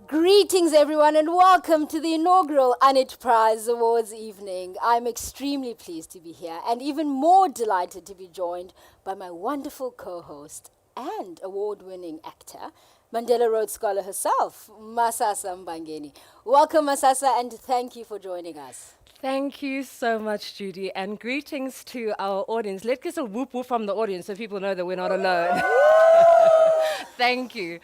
Greetings everyone and welcome to the inaugural Äänit Prize Awards evening. I'm extremely pleased to be here and even more delighted to be joined by my wonderful co-host and award-winning actor, Mandela Rhodes Scholar herself, Masasa Mbangeni. Welcome Masasa and thank you for joining us. Thank you so much, Judy, and greetings to our audience. Let's get a whoop whoop from the audience so people know that we're not alone. Thank you.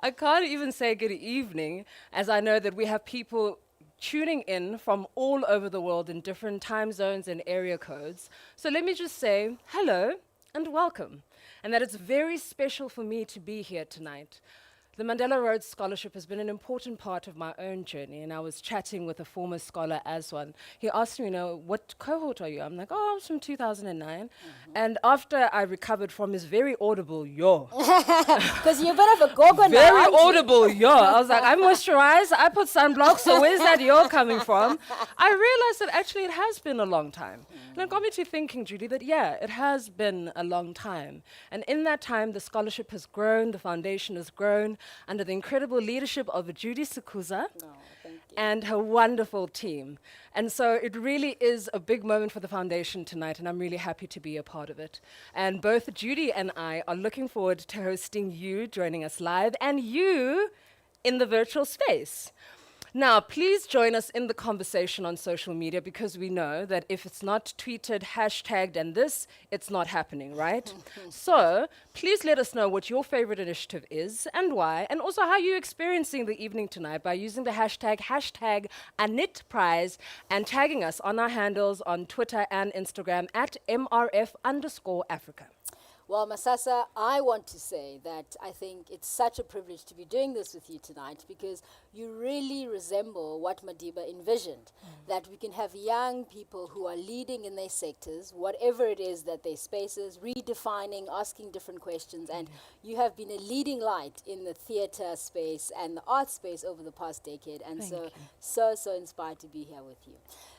I can't even say good evening, as I know that we have people tuning in from all over the world in different time zones and area codes. So let me just say hello and welcome, and that it's very special for me to be here tonight. The Mandela Rhodes Scholarship has been an important part of my own journey, and I was chatting with a former scholar as one. He asked me, what cohort are you? I'm like, I was from 2009. And after I recovered from his very audible, yo. Because you're a bit of a gogo now, Very audible, yo. I was like, I moisturize, I put sunblock, so where's that yo coming from? I realized that actually it has been a long time. And it got me to thinking, Judy, that yeah, it has been a long time. And in that time, the scholarship has grown, the foundation has grown, under the incredible leadership of Judy Sikuza and her wonderful team. And so it really is a big moment for the foundation tonight, and I'm really happy to be a part of it. And both Judy and I are looking forward to hosting you, joining us live, and you in the virtual space. Now, please join us in the conversation on social media, because we know that if it's not tweeted, hashtagged, and this, it's not happening, right? So please let us know what your favorite initiative is and why, and also how you're experiencing the evening tonight by using the hashtag #AnitPrize and tagging us on our handles on Twitter and Instagram at @MRF_Africa. Well, Masasa, I want to say that I think it's such a privilege to be doing this with you tonight, because you really resemble what Madiba envisioned, that we can have young people who are leading in their sectors, whatever it is that their spaces, redefining, asking different questions, and you have been a leading light in the theatre space and the art space over the past decade, and so inspired to be here with you.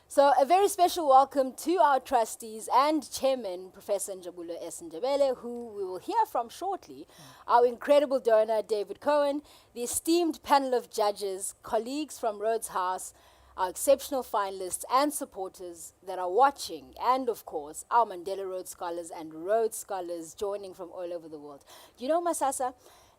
So a very special welcome to our trustees and chairman, Professor Njabulo Ndebele, who we will hear from shortly, our incredible donor, David Cohen, the esteemed panel of judges, colleagues from Rhodes House, our exceptional finalists and supporters that are watching, and of course, our Mandela Rhodes Scholars and Rhodes Scholars joining from all over the world. You know, Masasa,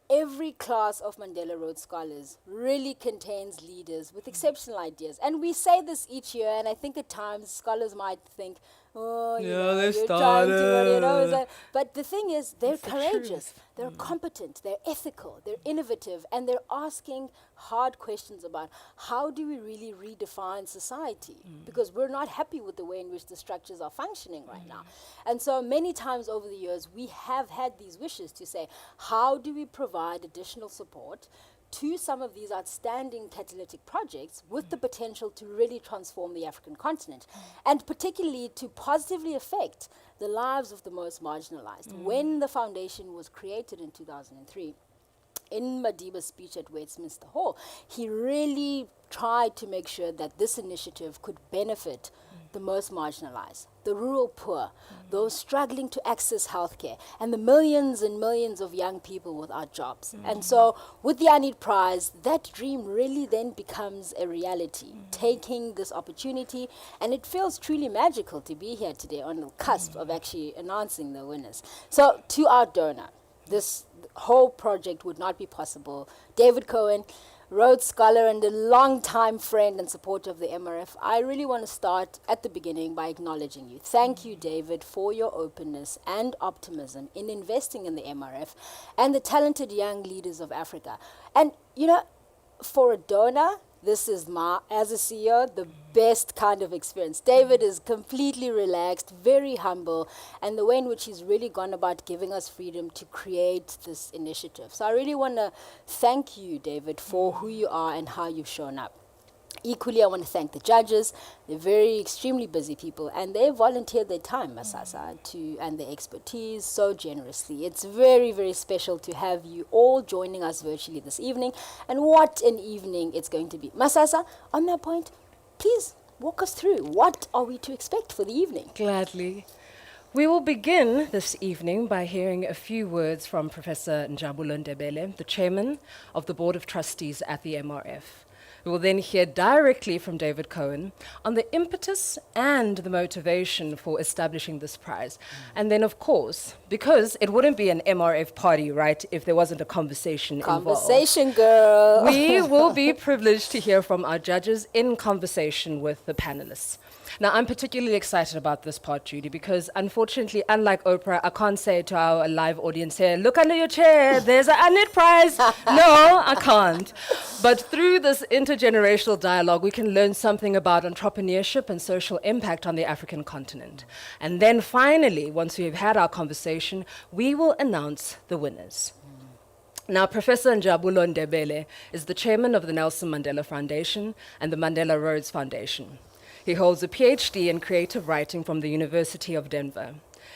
every class of Mandela Rhodes Scholars really contains leaders with exceptional ideas. And we say this each year, and I think at times scholars might think, oh, you're trying to, but the thing is, they're courageous, they're competent, they're ethical, they're innovative, and they're asking hard questions about how do we really redefine society? Because we're not happy with the way in which the structures are functioning right now. And so many times over the years, we have had these wishes to say, how do we provide additional support to some of these outstanding catalytic projects with the potential to really transform the African continent, and particularly to positively affect the lives of the most marginalized. When the foundation was created in 2003, in Madiba's speech at Westminster Hall, he really tried to make sure that this initiative could benefit the most marginalized, the rural poor, those struggling to access healthcare, and the millions and millions of young people without jobs. And so with the Äänit Prize, that dream really then becomes a reality, taking this opportunity, and it feels truly magical to be here today on the cusp of actually announcing the winners. So to our donor, this whole project would not be possible. David Cohen, Rhodes Scholar and a long-time friend and supporter of the MRF, I really want to start at the beginning by acknowledging you. Thank you, David, for your openness and optimism in investing in the MRF and the talented young leaders of Africa. And, you know, for a donor, this is as a CEO, the best kind of experience. David is completely relaxed, very humble, and the way in which he's really gone about giving us freedom to create this initiative. So I really want to thank you, David, for who you are and how you've shown up. Equally, I want to thank the judges. They're very extremely busy people, and they volunteered their time, Masasa, and their expertise so generously. It's very, very special to have you all joining us virtually this evening, and what an evening it's going to be. Masasa, on that point, please walk us through. What are we to expect for the evening? Gladly. We will begin this evening by hearing a few words from Professor Njabulo Ndebele, the chairman of the Board of Trustees at the MRF. We will then hear directly from David Cohen on the impetus and the motivation for establishing this prize. And then, of course, because it wouldn't be an MRF party, right, if there wasn't a conversation involved. Conversation, girl. We will be privileged to hear from our judges in conversation with the panelists. Now, I'm particularly excited about this part, Judy, because unfortunately, unlike Oprah, I can't say to our live audience here, look under your chair, there's an Äänit prize. No, I can't. But through this intergenerational dialogue, we can learn something about entrepreneurship and social impact on the African continent. And then finally, once we've had our conversation, we will announce the winners. Now, Professor Njabulo Ndebele is the chairman of the Nelson Mandela Foundation and the Mandela Rhodes Foundation. He holds a PhD in creative writing from the University of Denver.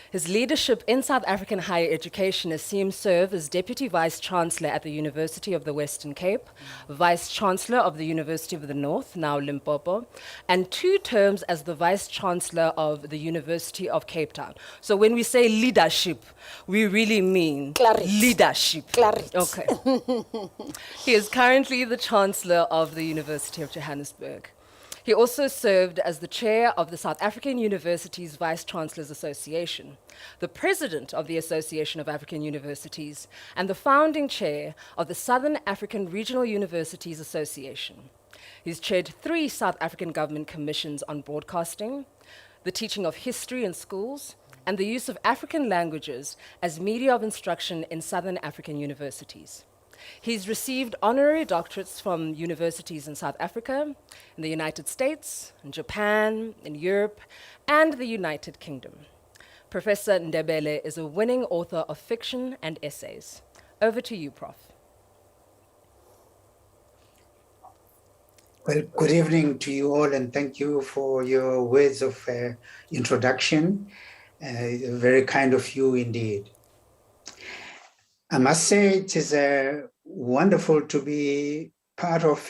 His leadership in South African higher education has seen him serve as Deputy Vice Chancellor at the University of the Western Cape, Vice Chancellor of the University of the North, now Limpopo, and 2 terms as the Vice Chancellor of the University of Cape Town. So when we say leadership, we really mean leadership. Okay. He is currently the Chancellor of the University of Johannesburg. He also served as the chair of the South African Universities Vice Chancellors Association, the president of the Association of African Universities, and the founding chair of the Southern African Regional Universities Association. He's chaired 3 South African government commissions on broadcasting, the teaching of history in schools, and the use of African languages as media of instruction in Southern African universities. He's received honorary doctorates from universities in South Africa, in the United States, in Japan, in Europe, and the United Kingdom. Professor Ndebele is a winning author of fiction and essays. Over to you, Prof. Well, good evening to you all, and thank you for your words of introduction. Very kind of you indeed. I must say it is wonderful to be part of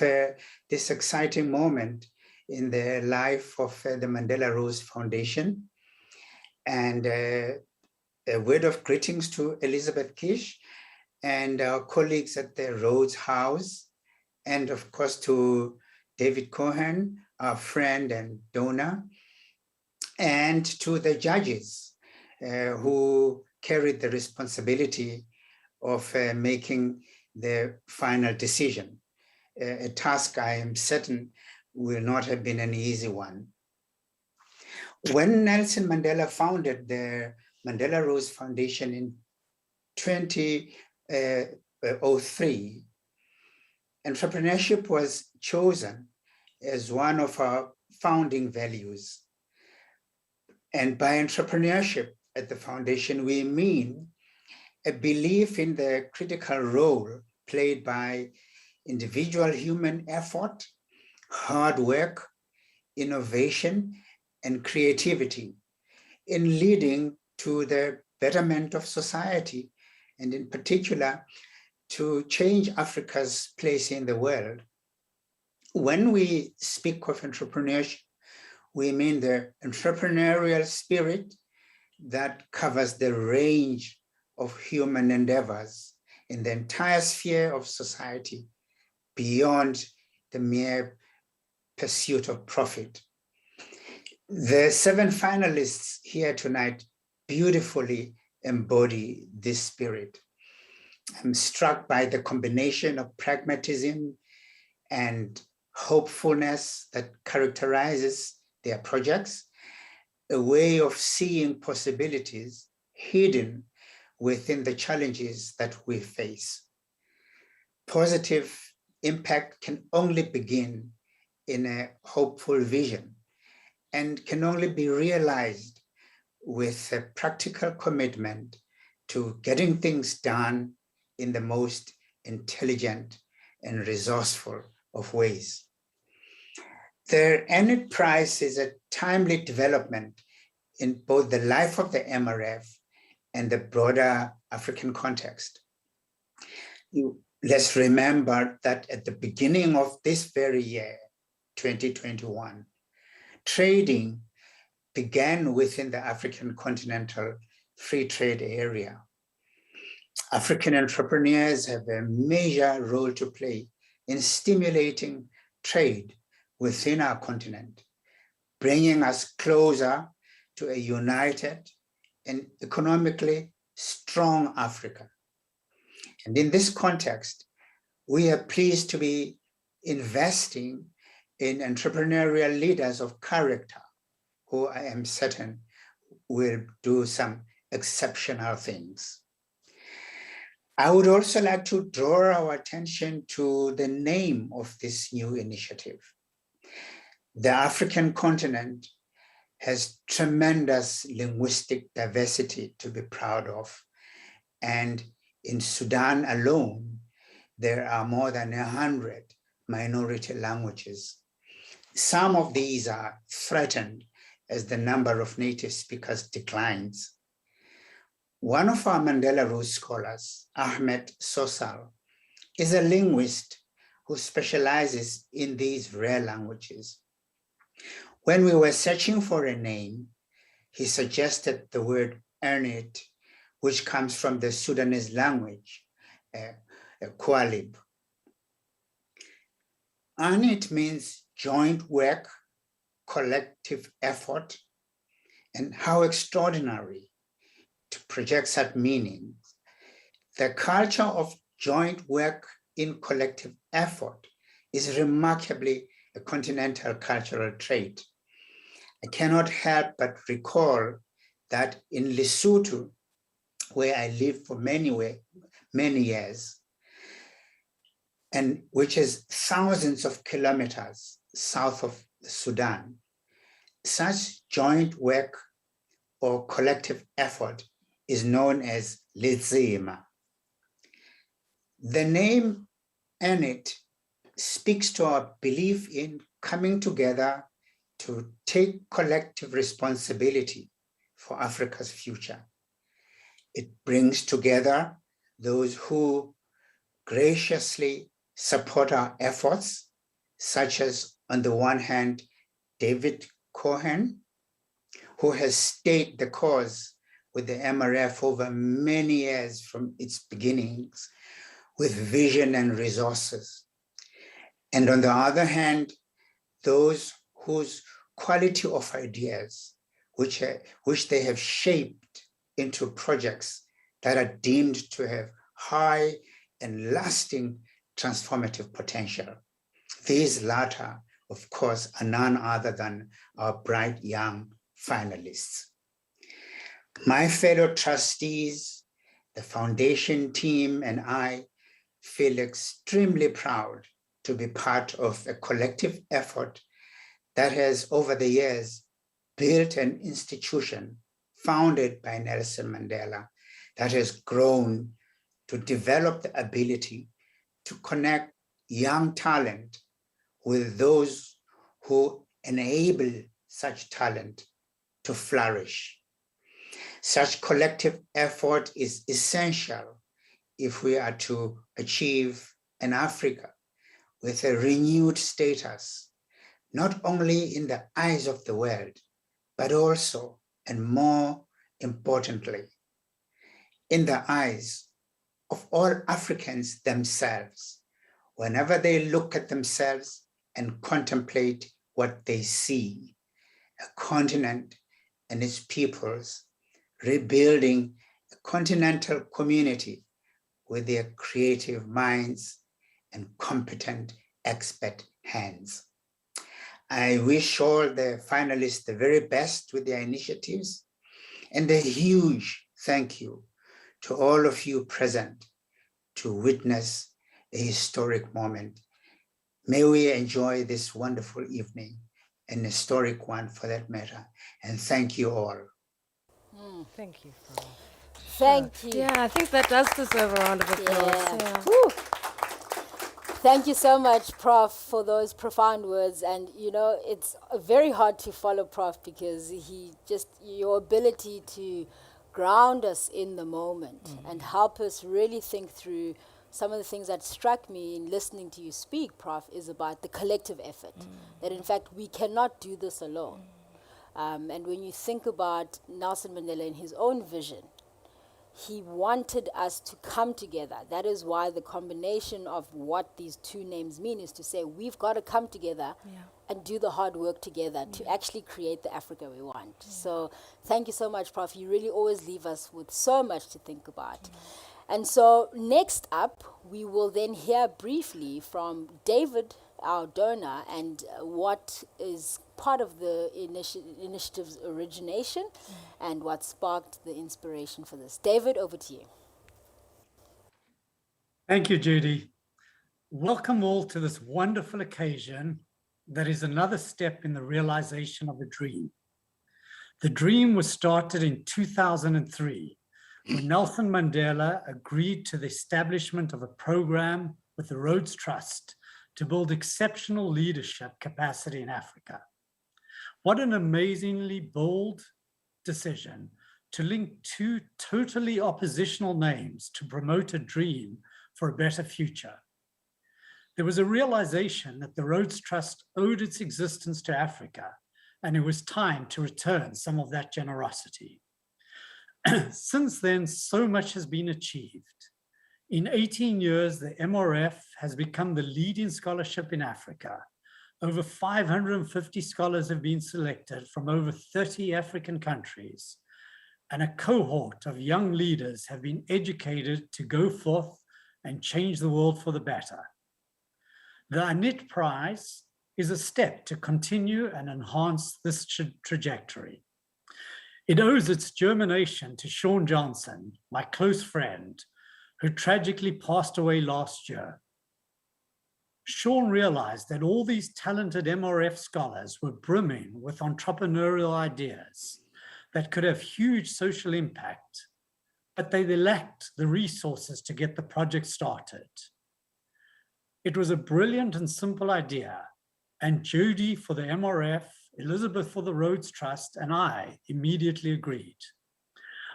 this exciting moment in the life of the Mandela Rhodes Foundation. And a word of greetings to Elizabeth Kish and our colleagues at the Rhodes House, and of course to David Cohen, our friend and donor, and to the judges who carried the responsibility of making the final decision, a task I am certain will not have been an easy one. When Nelson Mandela founded the Mandela Rhodes Foundation in 2003, entrepreneurship was chosen as one of our founding values. And by entrepreneurship at the foundation, we mean a belief in the critical role played by individual human effort, hard work, innovation, and creativity in leading to the betterment of society, and in particular, to change Africa's place in the world. When we speak of entrepreneurship, we mean the entrepreneurial spirit that covers the range of human endeavors in the entire sphere of society, beyond the mere pursuit of profit. The 7 finalists here tonight beautifully embody this spirit. I'm struck by the combination of pragmatism and hopefulness that characterizes their projects, a way of seeing possibilities hidden within the challenges that we face. Positive impact can only begin in a hopeful vision and can only be realized with a practical commitment to getting things done in the most intelligent and resourceful of ways. The Äänit Prize is a timely development in both the life of the MRF and the broader African context. Let's remember that at the beginning of this very year, 2021, trading began within the African continental free trade area. African entrepreneurs have a major role to play in stimulating trade within our continent, bringing us closer to a united and economically strong Africa. And in this context, we are pleased to be investing in entrepreneurial leaders of character, who I am certain will do some exceptional things. I would also like to draw our attention to the name of this new initiative. The African continent has tremendous linguistic diversity to be proud of. And in Sudan alone, there are more than 100 minority languages. Some of these are threatened as the number of native speakers declines. One of our Mandela Rhodes scholars, Ahmed Sosal, is a linguist who specializes in these rare languages. When we were searching for a name, he suggested the word Äänit, which comes from the Sudanese language, Kualib. Äänit means joint work, collective effort, and how extraordinary to project such meanings. The culture of joint work in collective effort is remarkably a continental cultural trait. I cannot help but recall that in Lesotho, where I lived for many years, and which is thousands of kilometers south of Sudan, such joint work or collective effort is known as lezima. The name Äänit speaks to our belief in coming together to take collective responsibility for Africa's future. It brings together those who graciously support our efforts, such as, on the one hand, David Cohen, who has stayed the cause with the MRF over many years from its beginnings, with vision and resources. And on the other hand, those whose quality of ideas, which they have shaped into projects that are deemed to have high and lasting transformative potential. These latter, of course, are none other than our bright young finalists. My fellow trustees, the foundation team, and I feel extremely proud to be part of a collective effort that has, over the years, built an institution founded by Nelson Mandela that has grown to develop the ability to connect young talent with those who enable such talent to flourish. Such collective effort is essential if we are to achieve an Africa with a renewed status, not only in the eyes of the world, but also, and more importantly, in the eyes of all Africans themselves, whenever they look at themselves and contemplate what they see, a continent and its peoples rebuilding a continental community with their creative minds and competent expert hands. I wish all the finalists the very best with their initiatives, and a huge thank you to all of you present to witness a historic moment. May we enjoy this wonderful evening, an historic one for that matter, and thank you all. Thank you, Prof. Thank you. Yeah, I think that does deserve a round of applause. Yeah. Woo. Thank you so much, Prof, for those profound words. And, you know, it's very hard to follow Prof because your ability to ground us in the moment and help us really think through some of the things that struck me in listening to you speak, Prof, is about the collective effort. That, in fact, we cannot do this alone. And when you think about Nelson Mandela in his own vision, he wanted us to come together. That is why the combination of what these two names mean is to say we've got to come together and do the hard work together to actually create the Africa we want. So thank you so much, Prof. You really always leave us with so much to think about. And so next up, we will then hear briefly from David, our donor, and what is part of the initiative's origination and what sparked the inspiration for this. David, over to you. Thank you, Judy. Welcome all to this wonderful occasion that is another step in the realization of a dream. The dream was started in 2003 when Nelson Mandela agreed to the establishment of a program with the Rhodes Trust to build exceptional leadership capacity in Africa. What an amazingly bold decision to link two totally oppositional names to promote a dream for a better future. There was a realization that the Rhodes Trust owed its existence to Africa, and it was time to return some of that generosity. Since then, so much has been achieved. In 18 years, the MRF has become the leading scholarship in Africa. Over 550 scholars have been selected from over 30 African countries, and a cohort of young leaders have been educated to go forth and change the world for the better. The Äänit Prize is a step to continue and enhance this trajectory. It owes its germination to Gerson, my close friend, who tragically passed away last year. Sean realized that all these talented MRF scholars were brimming with entrepreneurial ideas that could have huge social impact, but they lacked the resources to get the project started. It was a brilliant and simple idea, and Judy for the MRF, Elizabeth for the Rhodes Trust, and I immediately agreed.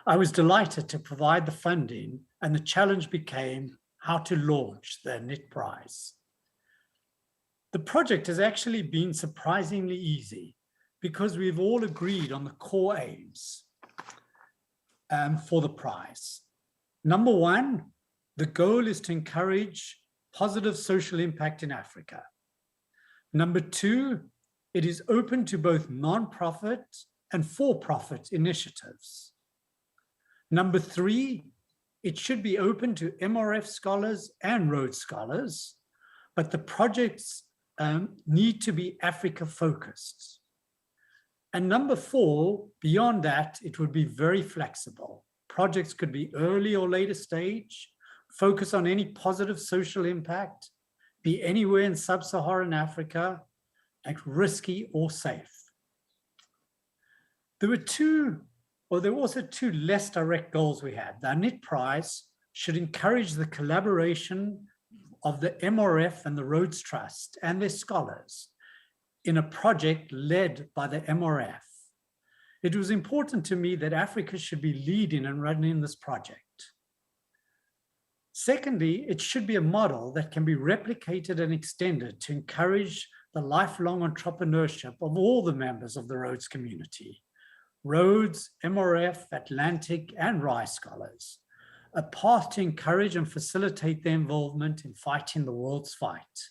I was delighted to provide the funding, and the challenge became how to launch the Äänit Prize. The project has actually been surprisingly easy because we've all agreed on the core aims for the prize. Number one, the goal is to encourage positive social impact in Africa. Number two, it is open to both non-profit and for-profit initiatives. Number three, it should be open to MRF scholars and Rhodes scholars, but the projects need to be Africa focused. And number four, beyond that, it would be very flexible. Projects could be early or later stage, focus on any positive social impact, be anywhere in sub-Saharan Africa, and risky or safe. There were also two less direct goals we had. The Äänit Prize should encourage the collaboration of the MRF and the Rhodes Trust and their scholars in a project led by the MRF. It was important to me that Africa should be leading and running this project. Secondly, it should be a model that can be replicated and extended to encourage the lifelong entrepreneurship of all the members of the Rhodes community, Rhodes, MRF, Atlantic, and RISE scholars, a path to encourage and facilitate their involvement in fighting the world's fight.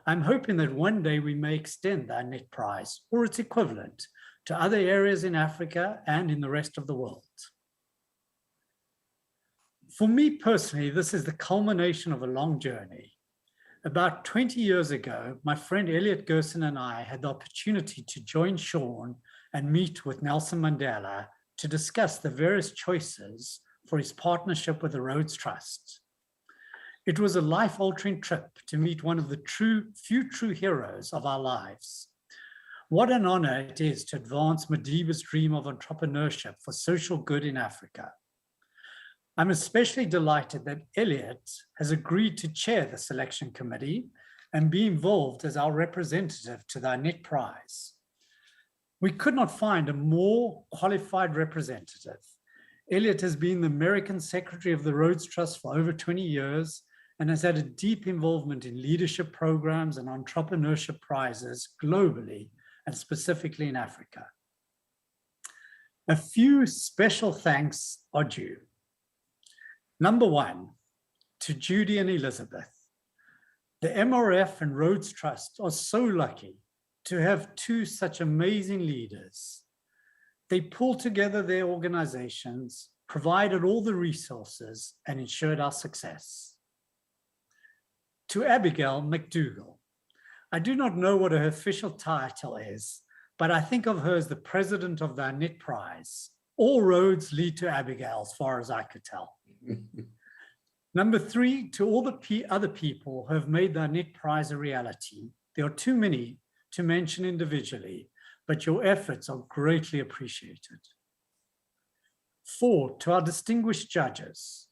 I'm hoping that one day we may extend the Äänit Prize or its equivalent to other areas in Africa and in the rest of the world. For me personally, this is the culmination of a long journey. About 20 years ago, my friend Elliot, Gerson, and I had the opportunity to join Sean and meet with Nelson Mandela to discuss the various choices for his partnership with the Rhodes Trust. It was a life-altering trip to meet one of the few true heroes of our lives. What an honor it is to advance Madiba's dream of entrepreneurship for social good in Africa. I'm especially delighted that Elliot has agreed to chair the selection committee and be involved as our representative to the Äänit Prize. We could not find a more qualified representative. Elliot has been the American Secretary of the Rhodes Trust for over 20 years and has had a deep involvement in leadership programs and entrepreneurship prizes globally and specifically in Africa. A few special thanks are due. Number one, to Judy and Elizabeth. The MRF and Rhodes Trust are so lucky to have two such amazing leaders. They pulled together their organizations, provided all the resources, and ensured our success. To Abigail McDougall, I do not know what her official title is, but I think of her as the president of the Äänit Prize. All roads lead to Abigail, as far as I could tell. Number three, to all the other people who have made the Äänit Prize a reality. There are too many to mention individually, but your efforts are greatly appreciated. Four, to our distinguished judges.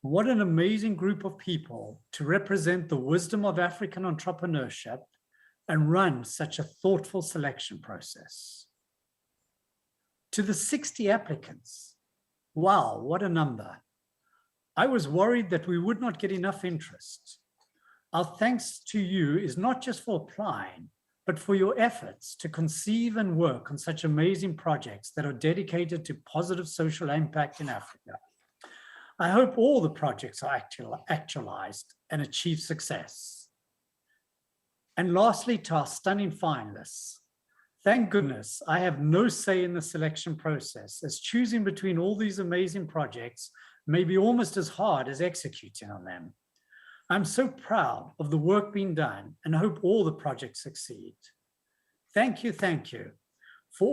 What an amazing group of people to represent the wisdom of African entrepreneurship and run such a thoughtful selection process. To the 60 applicants, wow, what a number. I was worried that we would not get enough interest. Our thanks to you is not just for applying, but for your efforts to conceive and work on such amazing projects that are dedicated to positive social impact in Africa. I hope all the projects are actualized and achieve success. And lastly, to our stunning finalists. Thank goodness I have no say in the selection process, as choosing between all these amazing projects may be almost as hard as executing on them. I'm so proud of the work being done and hope all the projects succeed. Thank you for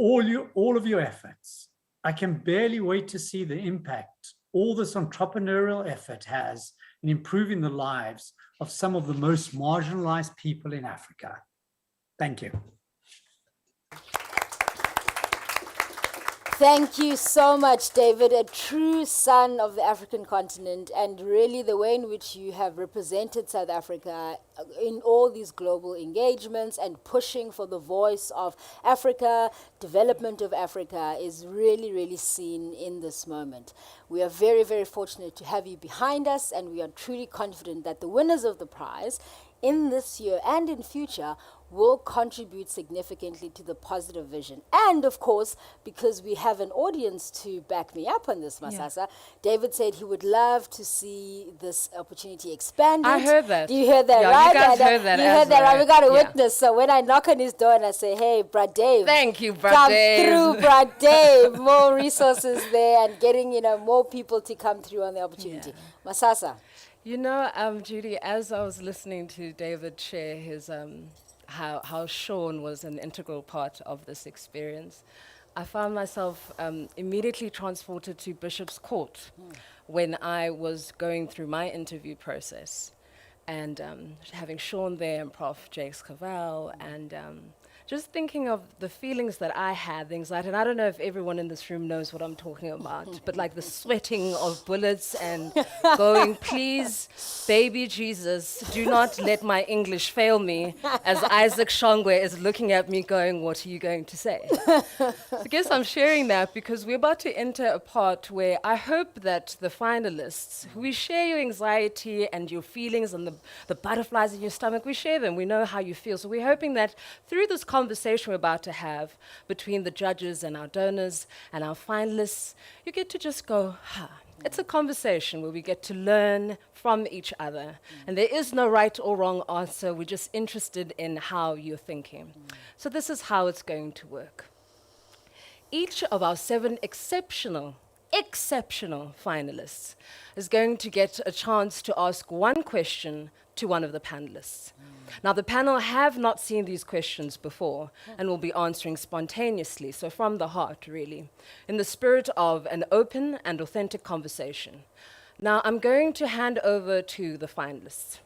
all of your efforts. I can barely wait to see the impact all this entrepreneurial effort has in improving the lives of some of the most marginalized people in Africa. Thank you. Thank you so much, David, a true son of the African continent, and really the way in which you have represented South Africa in all these global engagements and pushing for the voice of Africa, development of Africa is really, really seen in this moment. We are very, very fortunate to have you behind us, and we are truly confident that the winners of the prize in this year and in future will contribute significantly to the positive vision. And of course, because we have an audience to back me up on this, Masasa, David said he would love to see this opportunity expanded. I heard that. You heard that, yeah, right? You guys heard that. You heard that, right? We got a yeah. witness. So when I knock on his door and I say, hey, Brad Dave. Thank you, Brad come Dave. through, Brad Dave. More resources there and getting, more people to come through on the opportunity. Yeah. Masasa. You know, Judy, as I was listening to David share his, how Sean was an integral part of this experience, I found myself immediately transported to Bishop's Court when I was going through my interview process, and having Sean there and Prof. Jakes Cavell, and just thinking of the feelings that I had, the anxiety, and I don't know if everyone in this room knows what I'm talking about, but like the sweating of bullets and going, please, baby Jesus, do not let my English fail me, as Isaac Shongwe is looking at me going, what are you going to say? So I guess I'm sharing that because we're about to enter a part where I hope that the finalists, we share your anxiety and your feelings and the butterflies in your stomach, we share them, we know how you feel. So we're hoping that through this conversation we're about to have between the judges and our donors and our finalists, you get to just go, It's a conversation where we get to learn from each other. And there is no right or wrong answer. We're just interested in how you're thinking. So this is how it's going to work. Each of our 7 exceptional finalists is going to get a chance to ask one question to one of the panelists. Now, the panel have not seen these questions before and will be answering spontaneously, so from the heart, really, in the spirit of an open and authentic conversation. Now, I'm going to hand over to the finalists.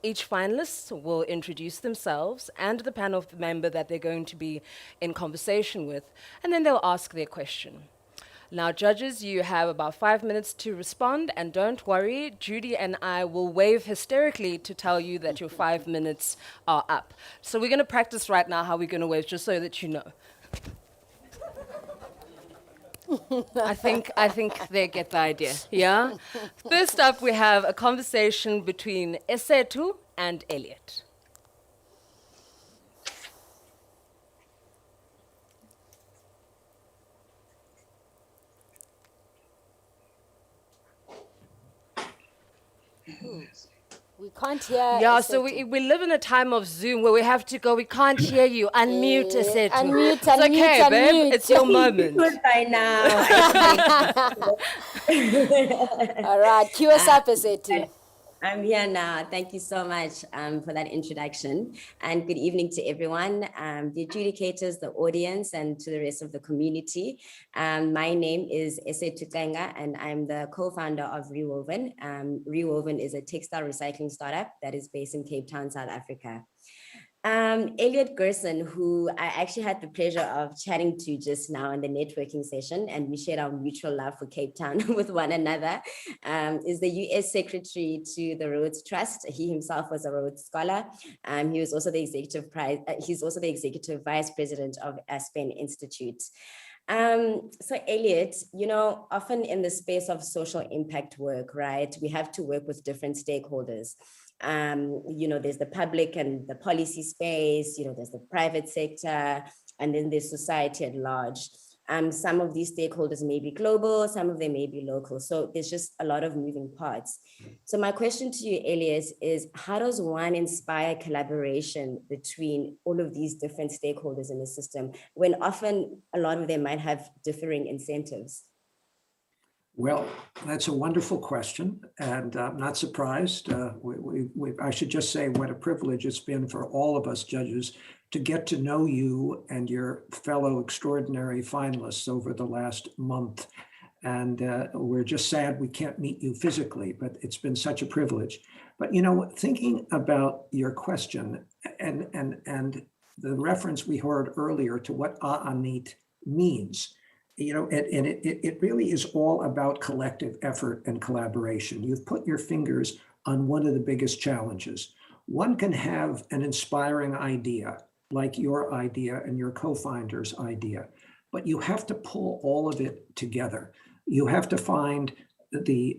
Each finalist will introduce themselves and the panel member that they're going to be in conversation with, and then they'll ask their question. Now, judges, you have about 5 minutes to respond, and don't worry, Judy and I will wave hysterically to tell you that your 5 minutes are up. So we're going to practice right now how we're going to wave, just so that you know. I think they get the idea, yeah? First up, we have a conversation between Esethu and Elliot. We can't hear. Yeah, so Esethu. we live in a time of Zoom where we have to go, we can't hear you, unmute Esethu. Unmute, It's okay, unmute, babe, unmute. it's your moment. Good by now. All right, cue us up, Esethu. I'm here now. Thank you so much for that introduction, and good evening to everyone, the adjudicators, the audience, and to the rest of the community. My name is Esethu Cenga, and I'm the co-founder of Rewoven. Rewoven is a textile recycling startup that is based in Cape Town, South Africa. Elliot Gerson, who I actually had the pleasure of chatting to just now in the networking session, and we shared our mutual love for Cape Town with one another, is the US Secretary to the Rhodes Trust. He himself was a Rhodes Scholar. He was also the he's also the Executive Vice President of Aspen Institute. So Elliot, you know, often in the space of social impact work, right, we have to work with different stakeholders. You know, there's the public and the policy space, you know, there's the private sector, and then there's society at large. Some of these stakeholders may be global, some of them may be local. So there's just a lot of moving parts. So my question to you, Elliot, is how does one inspire collaboration between all of these different stakeholders in the system when often a lot of them might have differing incentives? Well, that's a wonderful question, and I'm not surprised. I should just say what a privilege it's been for all of us judges to get to know you and your fellow extraordinary finalists over the last month. And we're just sad we can't meet you physically, but it's been such a privilege. But, you know, thinking about your question and the reference we heard earlier to what Äänit means, you know, and it really is all about collective effort and collaboration. You've put your fingers on one of the biggest challenges. One can have an inspiring idea, like your idea and your co-founder's idea, but you have to pull all of it together. You have to find the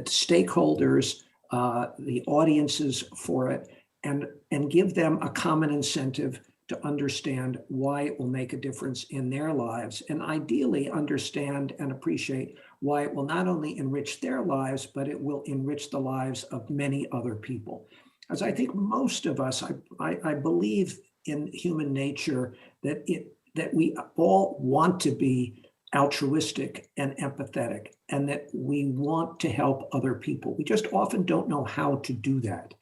stakeholders, the audiences for it, and give them a common incentive to understand why it will make a difference in their lives, and ideally understand and appreciate why it will not only enrich their lives, but it will enrich the lives of many other people. As I think most of us, I believe in human nature that we all want to be altruistic and empathetic, and that we want to help other people. We just often don't know how to do that.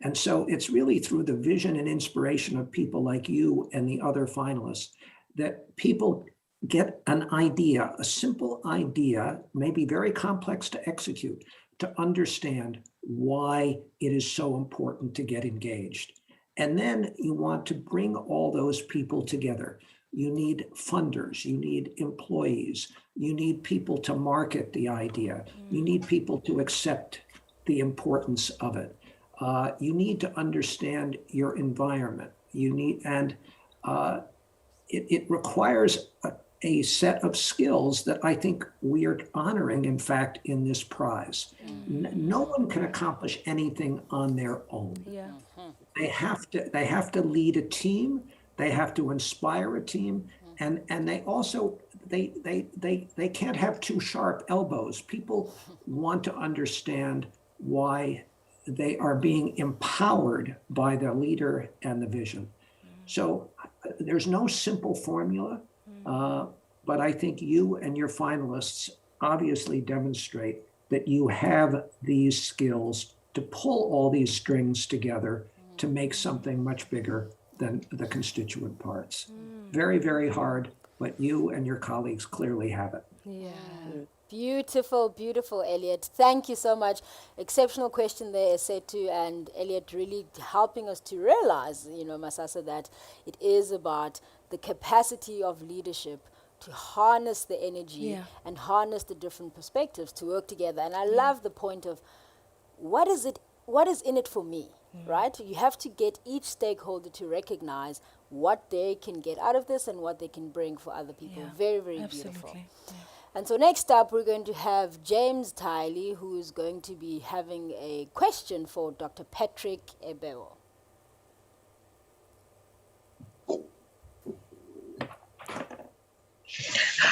And so it's really through the vision and inspiration of people like you and the other finalists that people get an idea, a simple idea, maybe very complex to execute, to understand why it is so important to get engaged. And then you want to bring all those people together. You need funders, you need employees, you need people to market the idea, you need people to accept the importance of it. You need to understand your environment. You need, and it requires a set of skills that I think we are honoring, in fact, in this prize. No one can accomplish anything on their own. Yeah. They have to lead a team. They have to inspire a team, and they also they can't have too sharp elbows. People want to understand why they are being empowered by the leader and the vision. So there's no simple formula, but I think you and your finalists obviously demonstrate that you have these skills to pull all these strings together to make something much bigger than the constituent parts. Very, very hard, but you and your colleagues clearly have it. Yeah. Beautiful, beautiful, Elliot. Thank you so much. Exceptional question there, Esethu, and Elliot really helping us to realize, you know, Masasa, that it is about the capacity of leadership to harness the energy and harness the different perspectives to work together. And I love the point of what is in it for me, right? You have to get each stakeholder to recognize what they can get out of this and what they can bring for other people. Very, very beautiful. Yeah. And so next up, we're going to have James Tayali, who is going to be having a question for Dr. Patrick Ebewo.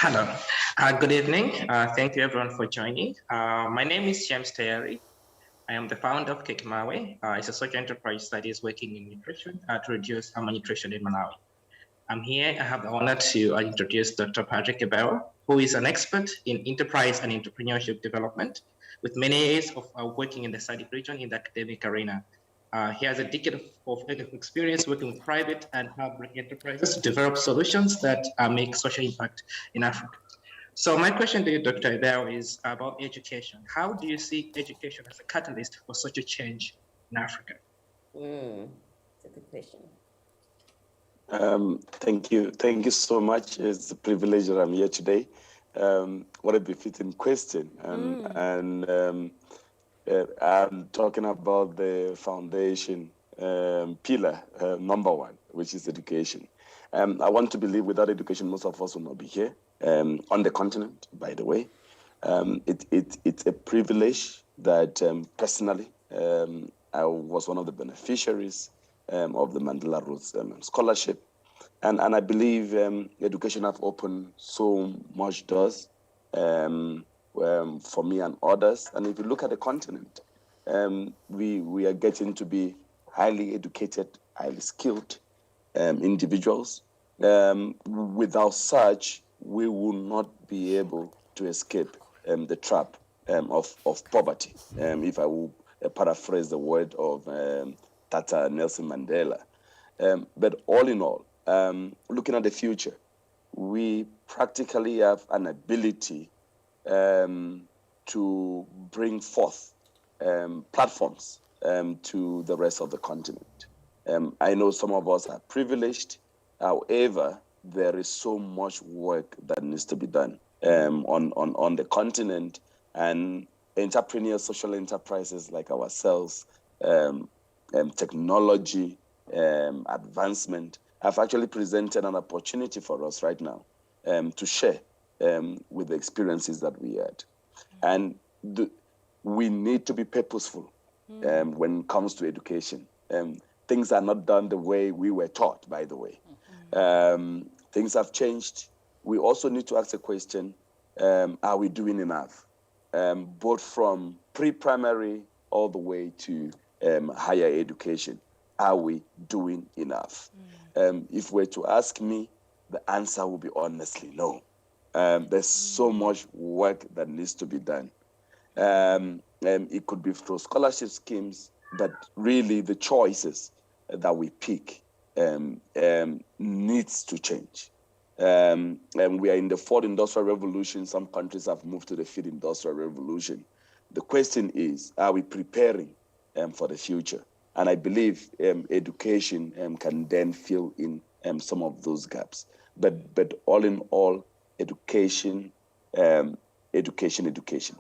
Hello. Good evening. Thank you everyone for joining. My name is James Tayali. I am the founder of Kekimawe. It's a social enterprise that is working in nutrition to reduce malnutrition in Malawi. I'm here. I have the honor to introduce Dr. Patrick Ebewo, who is an expert in enterprise and entrepreneurship development with many years of working in the SADC region in the academic arena. He has a decade of experience working with private and public enterprises to develop solutions that make social impact in Africa. So my question to you, Dr. Ebewo, is about education. How do you see education as a catalyst for such a change in Africa? That's a good question. Thank you. Thank you so much. It's a privilege that I'm here today. What a befitting question. I'm talking about the foundation pillar, number one, which is education. I want to believe without education, most of us will not be here. On the continent, by the way. It's a privilege that personally, I was one of the beneficiaries of the Mandela Rhodes scholarship. And I believe education have opened so much doors for me and others. And if you look at the continent, we are getting to be highly educated, highly skilled individuals. Without such, we will not be able to escape the trap of poverty, if I will paraphrase the word of Tata Nelson Mandela. But all in all, looking at the future, we practically have an ability to bring forth platforms to the rest of the continent. I know some of us are privileged. However, there is so much work that needs to be done on the continent, and entrepreneurs, social enterprises like ourselves, technology, advancement have actually presented an opportunity for us right now to share with the experiences that we had. And we need to be purposeful when it comes to education. Things are not done the way we were taught, by the way. Things have changed. We also need to ask the question, are we doing enough? Both from pre-primary all the way to higher education. Are we doing enough? If we're to ask me, the answer will be honestly no. There's so much work that needs to be done. It could be through scholarship schemes, but really the choices that we pick needs to change. And we are in the fourth industrial revolution. Some countries have moved to the fifth industrial revolution. The question is, are we preparing for the future? And I believe education can then fill in some of those gaps. But all in all, education.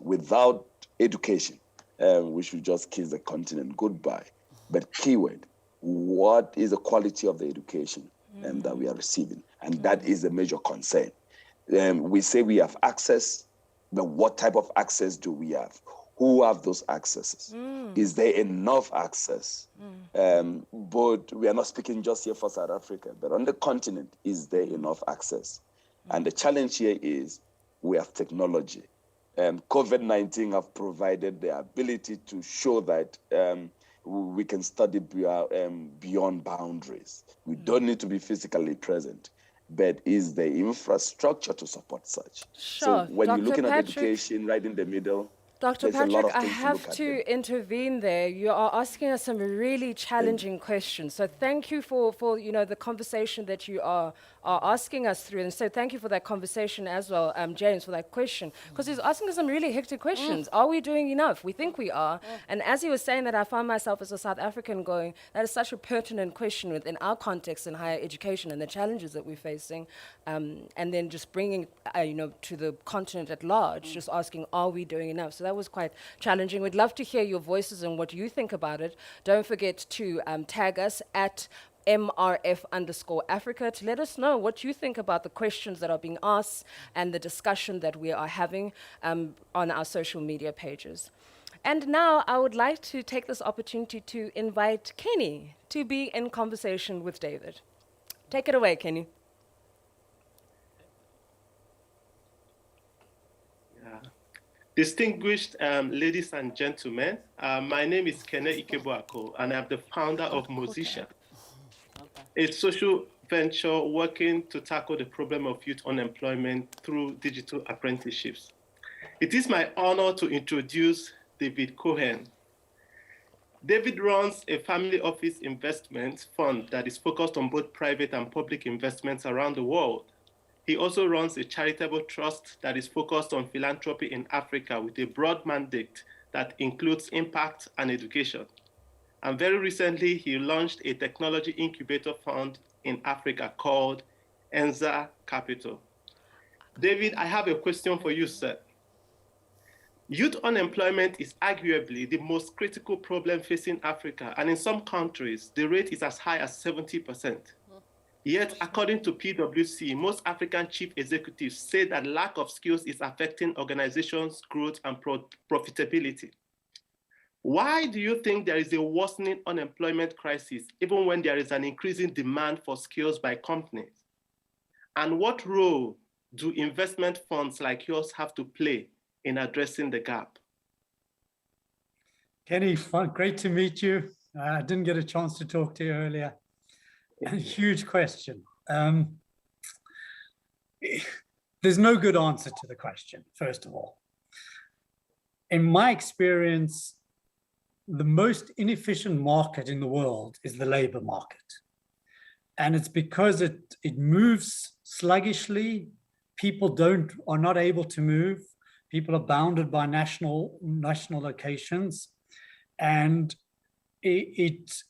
Without education, we should just kiss the continent goodbye. But keyword, what is the quality of the education that we are receiving? And that is a major concern. We say we have access, but what type of access do we have? Who have those accesses? Is there enough access? But we are not speaking just here for South Africa, but on the continent, is there enough access? And the challenge here is we have technology. COVID-19 have provided the ability to show that we can study beyond boundaries. We don't need to be physically present, but is the infrastructure to support such? Sure. So when Dr. you're looking at Patrick, education right in the middle, Dr. there's a lot Patrick, of I things to have look at to there. intervene there. You are asking us some really challenging questions. So thank you for the conversation that you are asking us through. And so thank you for that conversation as well, James, for that question. Because he's asking us some really hectic questions. Are we doing enough? We think we are. And as he was saying that, I found myself as a South African going, that is such a pertinent question within our context in higher education and the challenges that we're facing. And then just bringing, to the continent at large, just asking, are we doing enough? So that was quite challenging. We'd love to hear your voices and what you think about it. Don't forget to tag us at MRF_Africa to let us know what you think about the questions that are being asked and the discussion that we are having on our social media pages. And now I would like to take this opportunity to invite Kenny to be in conversation with David. Take it away, Kenny. Distinguished ladies and gentlemen, my name is Ikebuaku, and I'm the founder of Masasa, a social venture working to tackle the problem of youth unemployment through digital apprenticeships. It is my honor to introduce David Cohen. David runs a family office investment fund that is focused on both private and public investments around the world. He also runs a charitable trust that is focused on philanthropy in Africa with a broad mandate that includes impact and education. And very recently, he launched a technology incubator fund in Africa called Enza Capital. David, I have a question for you, sir. Youth unemployment is arguably the most critical problem facing Africa, and in some countries, the rate is as high as 70%. Yet, according to PwC, most African chief executives say that lack of skills is affecting organizations' growth and profitability. Why do you think there is a worsening unemployment crisis, even when there is an increasing demand for skills by companies? And what role do investment funds like yours have to play in addressing the gap? Kenny, great to meet you. I didn't get a chance to talk to you earlier. A huge question. There's no good answer to the question, first of all. In my experience, the most inefficient market in the world is the labor market. And it's because it moves sluggishly. People are not able to move. People are bounded by national locations. And it's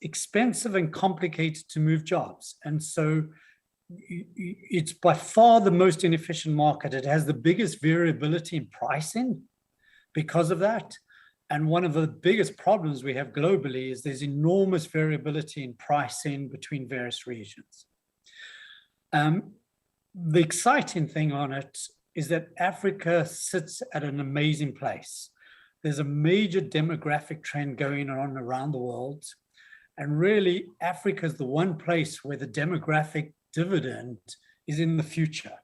expensive and complicated to move jobs. And so it's by far the most inefficient market. It has the biggest variability in pricing because of that. And one of the biggest problems we have globally is there's enormous variability in pricing between various regions. The exciting thing on it is that Africa sits at an amazing place. There's a major demographic trend going on around the world. And really, Africa is the one place where the demographic dividend is in the future.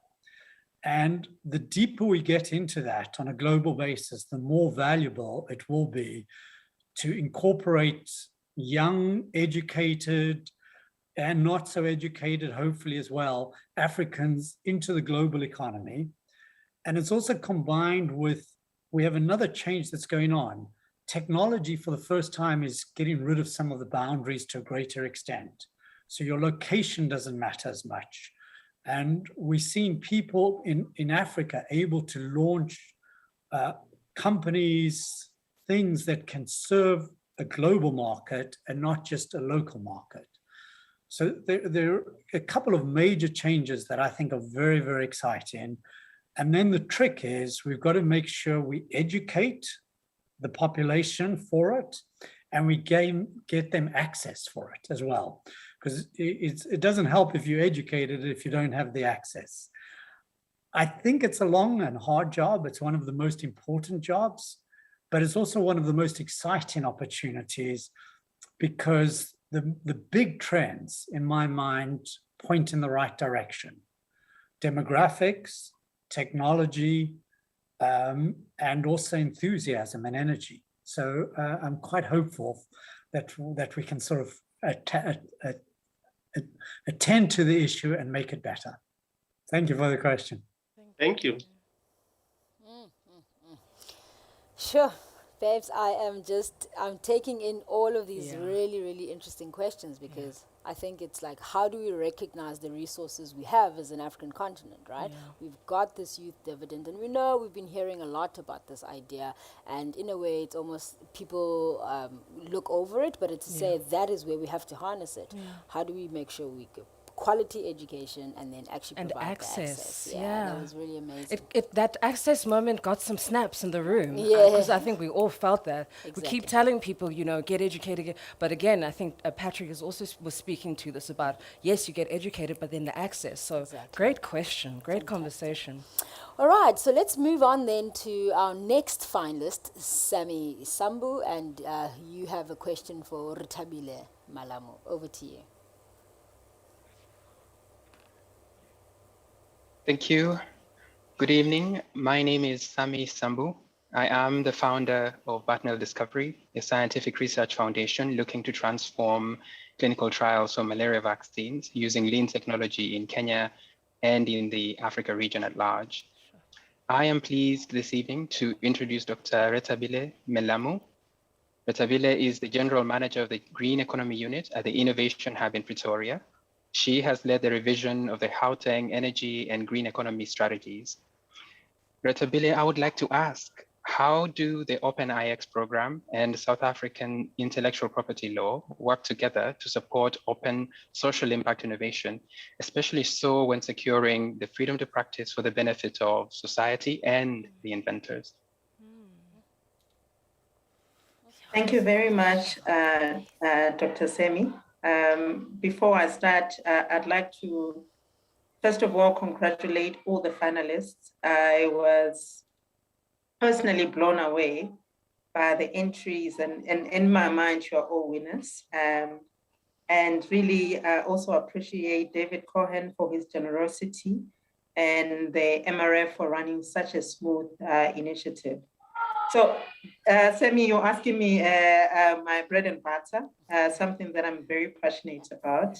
And the deeper we get into that on a global basis, the more valuable it will be to incorporate young, educated, and not so educated, hopefully as well, Africans into the global economy. And it's also combined with, we have another change that's going on. Technology for the first time is getting rid of some of the boundaries to a greater extent. So your location doesn't matter as much. And we've seen people in Africa able to launch companies, things that can serve a global market and not just a local market. So there are a couple of major changes that I think are very, very exciting. And then the trick is we've got to make sure we educate the population for it and we get them access for it as well. Because it doesn't help if you're educated if you don't have the access. I think it's a long and hard job. It's one of the most important jobs, but it's also one of the most exciting opportunities because the big trends, in my mind, point in the right direction. Demographics, technology, and also enthusiasm and energy. So I'm quite hopeful that we can sort of attend to the issue and make it better. Thank you for the question. Thank you. Sure, babes, I'm taking in all of these really, really interesting questions because I think it's like, how do we recognize the resources we have as an African continent, right? Yeah. We've got this youth dividend, and we know we've been hearing a lot about this idea, and in a way, it's almost people look over it, but it's to say that is where we have to harness it. Yeah. How do we make sure we get quality education and then actually provide access? Yeah, that was really amazing. That access moment got some snaps in the room. Because I think we all felt that. Exactly. We keep telling people, get educated. But again, I think Patrick was speaking to this about, yes, you get educated, but then the access. So great question, great conversation. All right, so let's move on then to our next finalist, Sammy Sambu, and you have a question for Rethabile Melamu. Over to you. Thank you. Good evening. My name is Sammy Sambu. I am the founder of Batnel Discovery, a scientific research foundation looking to transform clinical trials for malaria vaccines using lean technology in Kenya and in the Africa region at large. I am pleased this evening to introduce Dr. Rethabile Melamu. Rethabile is the General Manager of the Green Economy Unit at the Innovation Hub in Pretoria. She has led the revision of the Gauteng energy and green economy strategies. Rethabile, I would like to ask, how do the Open IX program and South African intellectual property law work together to support open social impact innovation, especially so when securing the freedom to practice for the benefit of society and the inventors? Thank you very much, Dr. Sammy. Before I start, I'd like to, first of all, congratulate all the finalists. I was personally blown away by the entries, and in my mind, you are all winners. And really also appreciate David Cohen for his generosity and the MRF for running such a smooth initiative. So, Sammy, you're asking me my bread and butter, something that I'm very passionate about.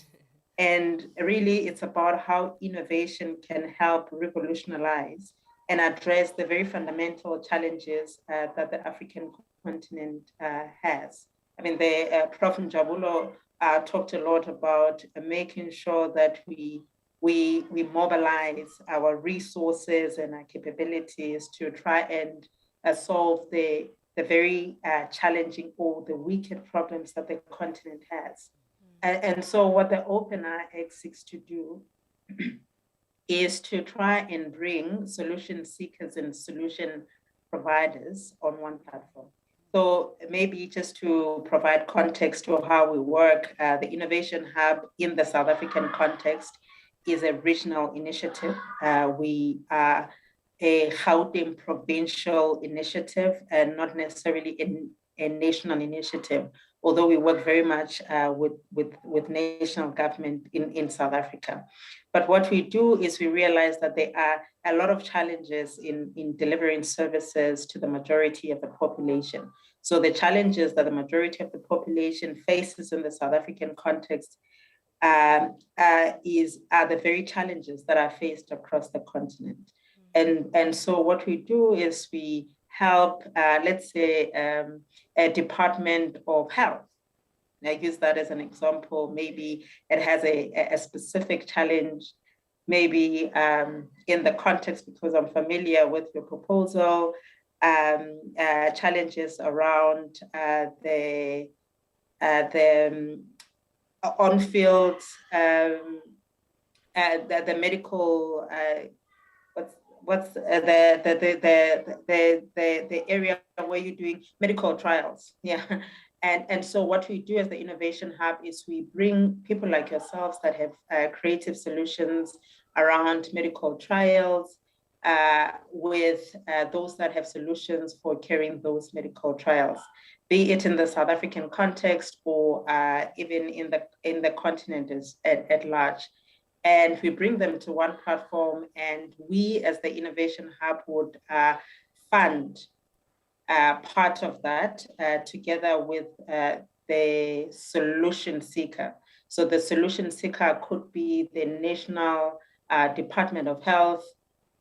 And really, it's about how innovation can help revolutionize and address the very fundamental challenges that the African continent has. I mean, the Prof. Njabulo talked a lot about making sure that we mobilize our resources and our capabilities to try and solve the very challenging or the wicked problems that the continent has. And so what the Open IX seeks to do is to try and bring solution seekers and solution providers on one platform. So maybe just to provide context to how we work, the Innovation Hub in the South African context is a regional initiative. We are a Gauteng provincial initiative and not necessarily a national initiative, although we work very much with national government in South Africa. But what we do is we realize that there are a lot of challenges in delivering services to the majority of the population. So the challenges that the majority of the population faces in the South African context are the very challenges that are faced across the continent. And so what we do is we help, let's say, a Department of Health. I use that as an example. Maybe it has a specific challenge, maybe in the context, because I'm familiar with your proposal, challenges around the on-field, the medical, what's the area where you're doing medical trials, yeah. And so what we do as the Innovation Hub is we bring people like yourselves that have creative solutions around medical trials with those that have solutions for carrying those medical trials, be it in the South African context or even in the continent at large. And we bring them to one platform, and we as the Innovation Hub would fund part of that together with the solution seeker. So the solution seeker could be the National Department of Health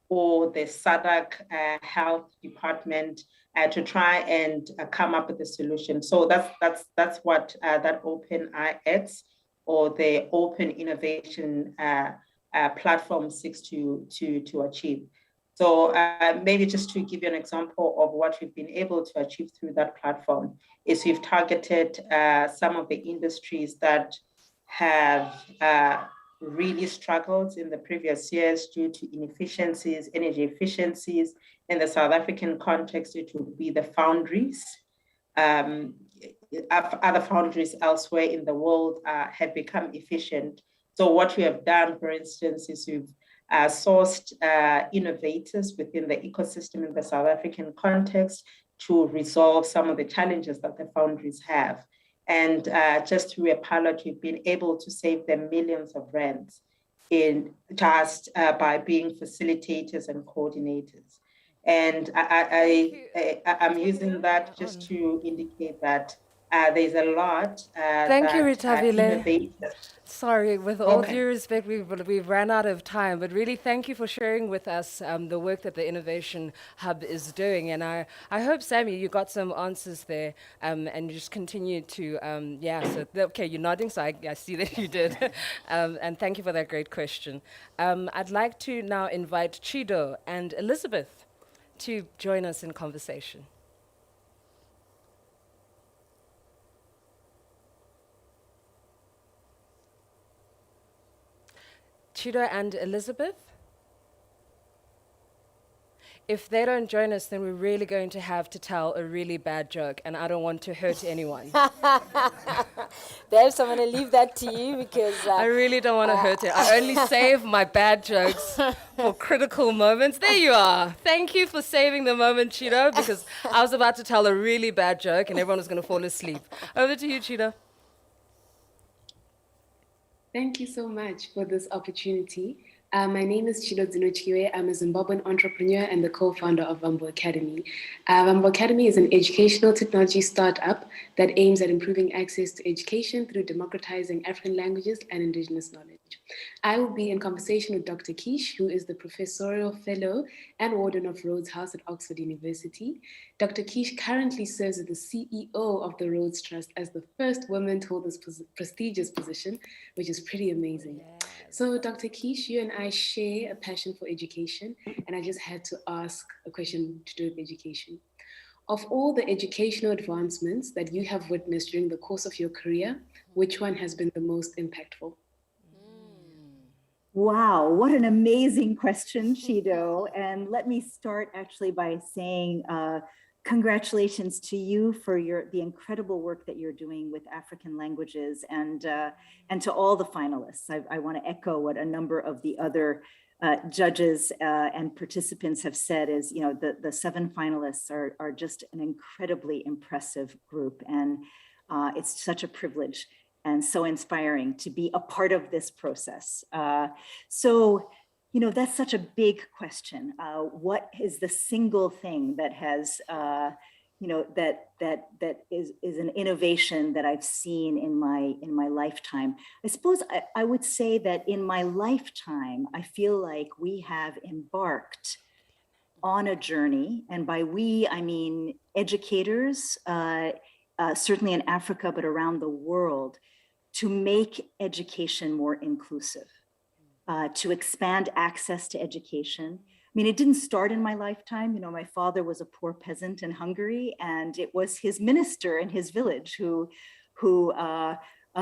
or the SADC Health Department to try and come up with a solution. So that's what that Open IX or the Open Innovation Platform seeks to achieve. So maybe just to give you an example of what we've been able to achieve through that platform is we've targeted some of the industries that have really struggled in the previous years due to inefficiencies, energy efficiencies. In the South African context, it would be the foundries. Other foundries elsewhere in the world have become efficient. So what we have done, for instance, is we've sourced innovators within the ecosystem in the South African context to resolve some of the challenges that the foundries have. And just through a pilot, we've been able to save them millions of rands. tasked by being facilitators and coordinators. And I'm using that just to indicate that there's a lot Thank you, that Rethabile. innovators. Sorry, with all due respect, we've ran out of time, but really thank you for sharing with us the work that the Innovation Hub is doing. And I hope, Sammy, you got some answers there and you just continue to, okay, you're nodding, so I see that you did. And thank you for that great question. I'd like to now invite Chido and Elizabeth to join us in conversation. Chido and Elizabeth? If they don't join us, then we're really going to have to tell a really bad joke, and I don't want to hurt anyone. Babes, I'm going to leave that to you because... I really don't want to hurt it. I only save my bad jokes for critical moments. There you are. Thank you for saving the moment, Chido, because I was about to tell a really bad joke, and everyone was going to fall asleep. Over to you, Chido. Thank you so much for this opportunity. My name is Chido Zinuchiwe. I'm a Zimbabwean entrepreneur and the co-founder of Vambo Academy. Vambo Academy is an educational technology startup that aims at improving access to education through democratizing African languages and indigenous knowledge. I will be in conversation with Dr. Kish, who is the professorial fellow and warden of Rhodes House at Oxford University. Dr. Kish currently serves as the CEO of the Rhodes Trust as the first woman to hold this prestigious position, which is pretty amazing. So Dr. Kish, you and I share a passion for education, and I just had to ask a question to do with education. Of all the educational advancements that you have witnessed during the course of your career, which one has been the most impactful? Wow, what an amazing question, Chido. And let me start actually by saying congratulations to you for the incredible work that you're doing with African languages, and to all the finalists. I want to echo what a number of the other judges and participants have said is, you know, the 7 finalists are just an incredibly impressive group. And it's such a privilege and so inspiring to be a part of this process. So, you know, that's such a big question. What is the single thing that has, you know, that is an innovation that I've seen in my lifetime? I suppose I would say that in my lifetime, I feel like we have embarked on a journey, and by we, I mean educators, certainly in Africa, but around the world, to make education more inclusive, to expand access to education. I mean, it didn't start in my lifetime. You know, my father was a poor peasant in Hungary, and it was his minister in his village who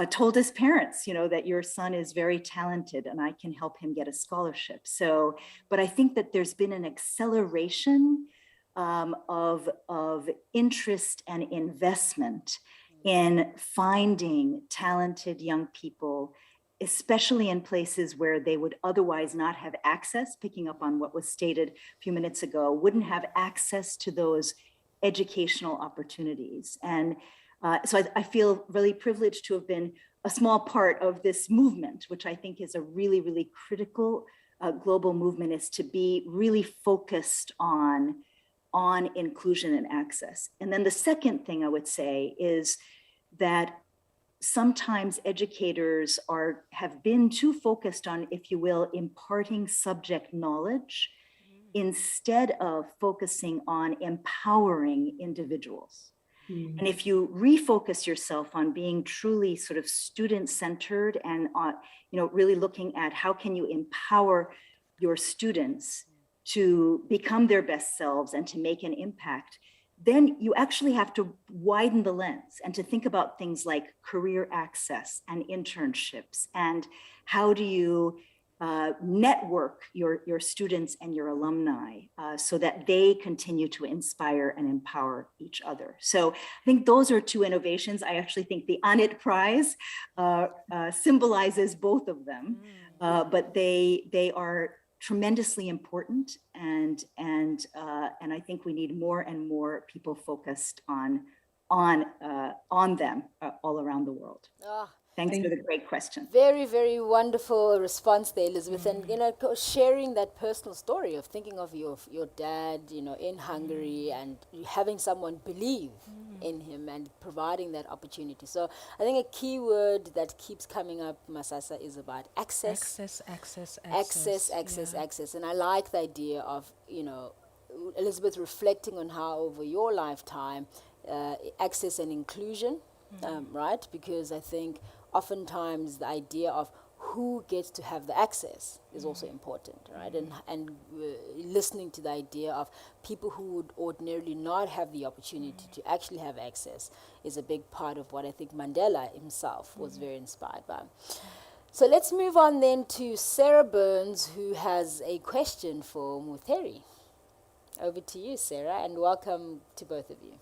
told his parents, you know, that your son is very talented and I can help him get a scholarship. So, but I think that there's been an acceleration of interest and investment in finding talented young people, especially in places where they would otherwise not have access, picking up on what was stated a few minutes ago, wouldn't have access to those educational opportunities. And so I feel really privileged to have been a small part of this movement, which I think is a really, really critical global movement, is to be really focused on inclusion and access. And then the second thing I would say is that sometimes educators have been too focused on, if you will, imparting subject knowledge instead of focusing on empowering individuals. And if you refocus yourself on being truly sort of student-centered and you know, really looking at how can you empower your students to become their best selves and to make an impact, then you actually have to widen the lens and to think about things like career access and internships, and how do you network your students and your alumni so that they continue to inspire and empower each other. So I think those are 2 innovations. I actually think the Äänit Prize symbolizes both of them, but they are tremendously important, and I think we need more and more people focused on them all around the world. Oh, Thanks for the great question. Very, very wonderful response there, Elizabeth. And, sharing that personal story of thinking of your dad, in Hungary and having someone believe in him and providing that opportunity. So I think a key word that keeps coming up, Masasa, is about access. Access. And I like the idea of, Elizabeth reflecting on how over your lifetime, access and inclusion, right? Because I think oftentimes the idea of who gets to have the access is also important, right? And listening to the idea of people who would ordinarily not have the opportunity to actually have access is a big part of what I think Mandela himself was very inspired by. So let's move on then to Sarah Burns, who has a question for Muitheri. Over to you, Sarah, and welcome to both of you.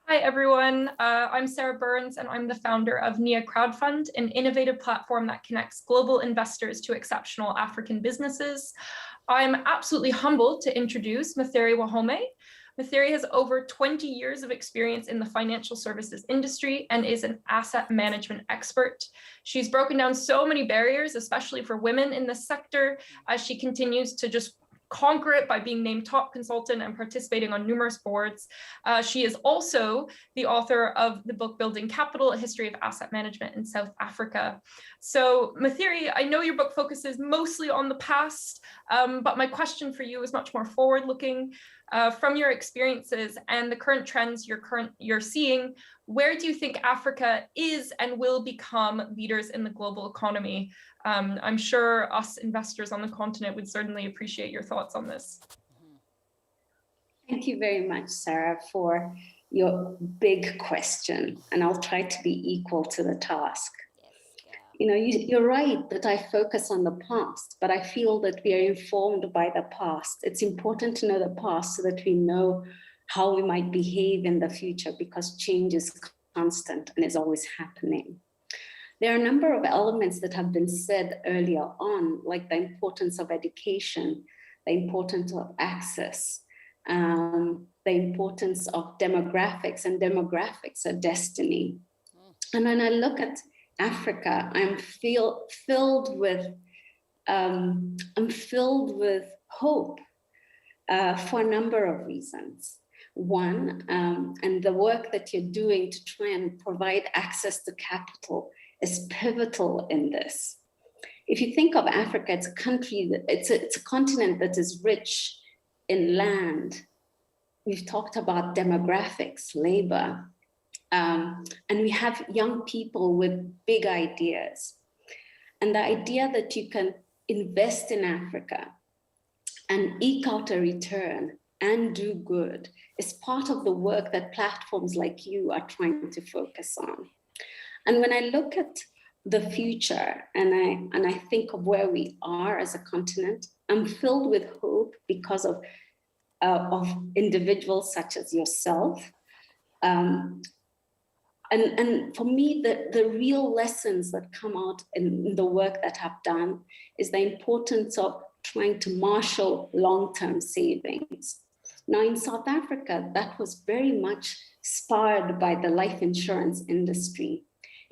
Hi, everyone. I'm Sarah Burns, and I'm the founder of NIA Crowdfund, an innovative platform that connects global investors to exceptional African businesses. I'm absolutely humbled to introduce Muitheri Wahome. Muitheri has over 20 years of experience in the financial services industry and is an asset management expert. She's broken down so many barriers, especially for women in this sector, as she continues to just conquer it by being named top consultant and participating on numerous boards. She is also the author of the book Building Capital, A History of Asset Management in South Africa. So Muitheri, I know your book focuses mostly on the past, but my question for you is much more forward-looking. From your experiences and the current trends you're seeing, where do you think Africa is and will become leaders in the global economy? I'm sure us investors on the continent would certainly appreciate your thoughts on this. Thank you very much, Sarah, for your big question, and I'll try to be equal to the task. You're right that I focus on the past, but I feel that we are informed by the past. It's important to know the past so that we know how we might behave in the future, because change is constant and is always happening. There are a number of elements that have been said earlier on, like the importance of education, the importance of access, the importance of demographics, and demographics are destiny. And when I look at Africa, I'm filled with hope for a number of reasons. One, and the work that you're doing to try and provide access to capital is pivotal in this. If you think of Africa, it's a country, it's a continent that is rich in land. We've talked about demographics, labor, and we have young people with big ideas. And the idea that you can invest in Africa and eke out a return and do good is part of the work that platforms like you are trying to focus on. And when I look at the future and I think of where we are as a continent, I'm filled with hope because of individuals such as yourself. And for me, the real lessons that come out in the work that I've done is the importance of trying to marshal long-term savings. Now in South Africa, that was very much spurred by the life insurance industry.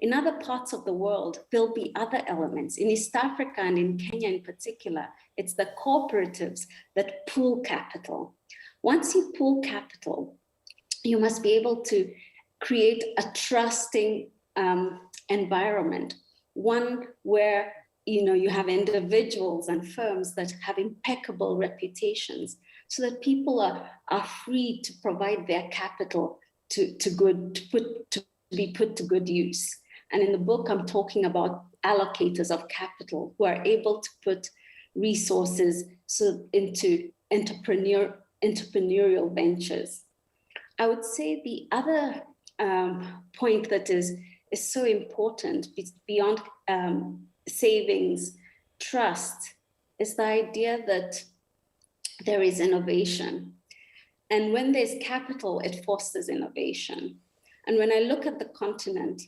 In other parts of the world, there'll be other elements. In East Africa and in Kenya in particular, it's the cooperatives that pool capital. Once you pool capital, you must be able to create a trusting environment, one where you have individuals and firms that have impeccable reputations, so that people are free to provide their capital to be put to good use. And in the book, I'm talking about allocators of capital who are able to put resources into entrepreneurial ventures. I would say the other point that is so important beyond savings, trust, is the idea that there is innovation. And when there's capital, it fosters innovation. And when I look at the continent,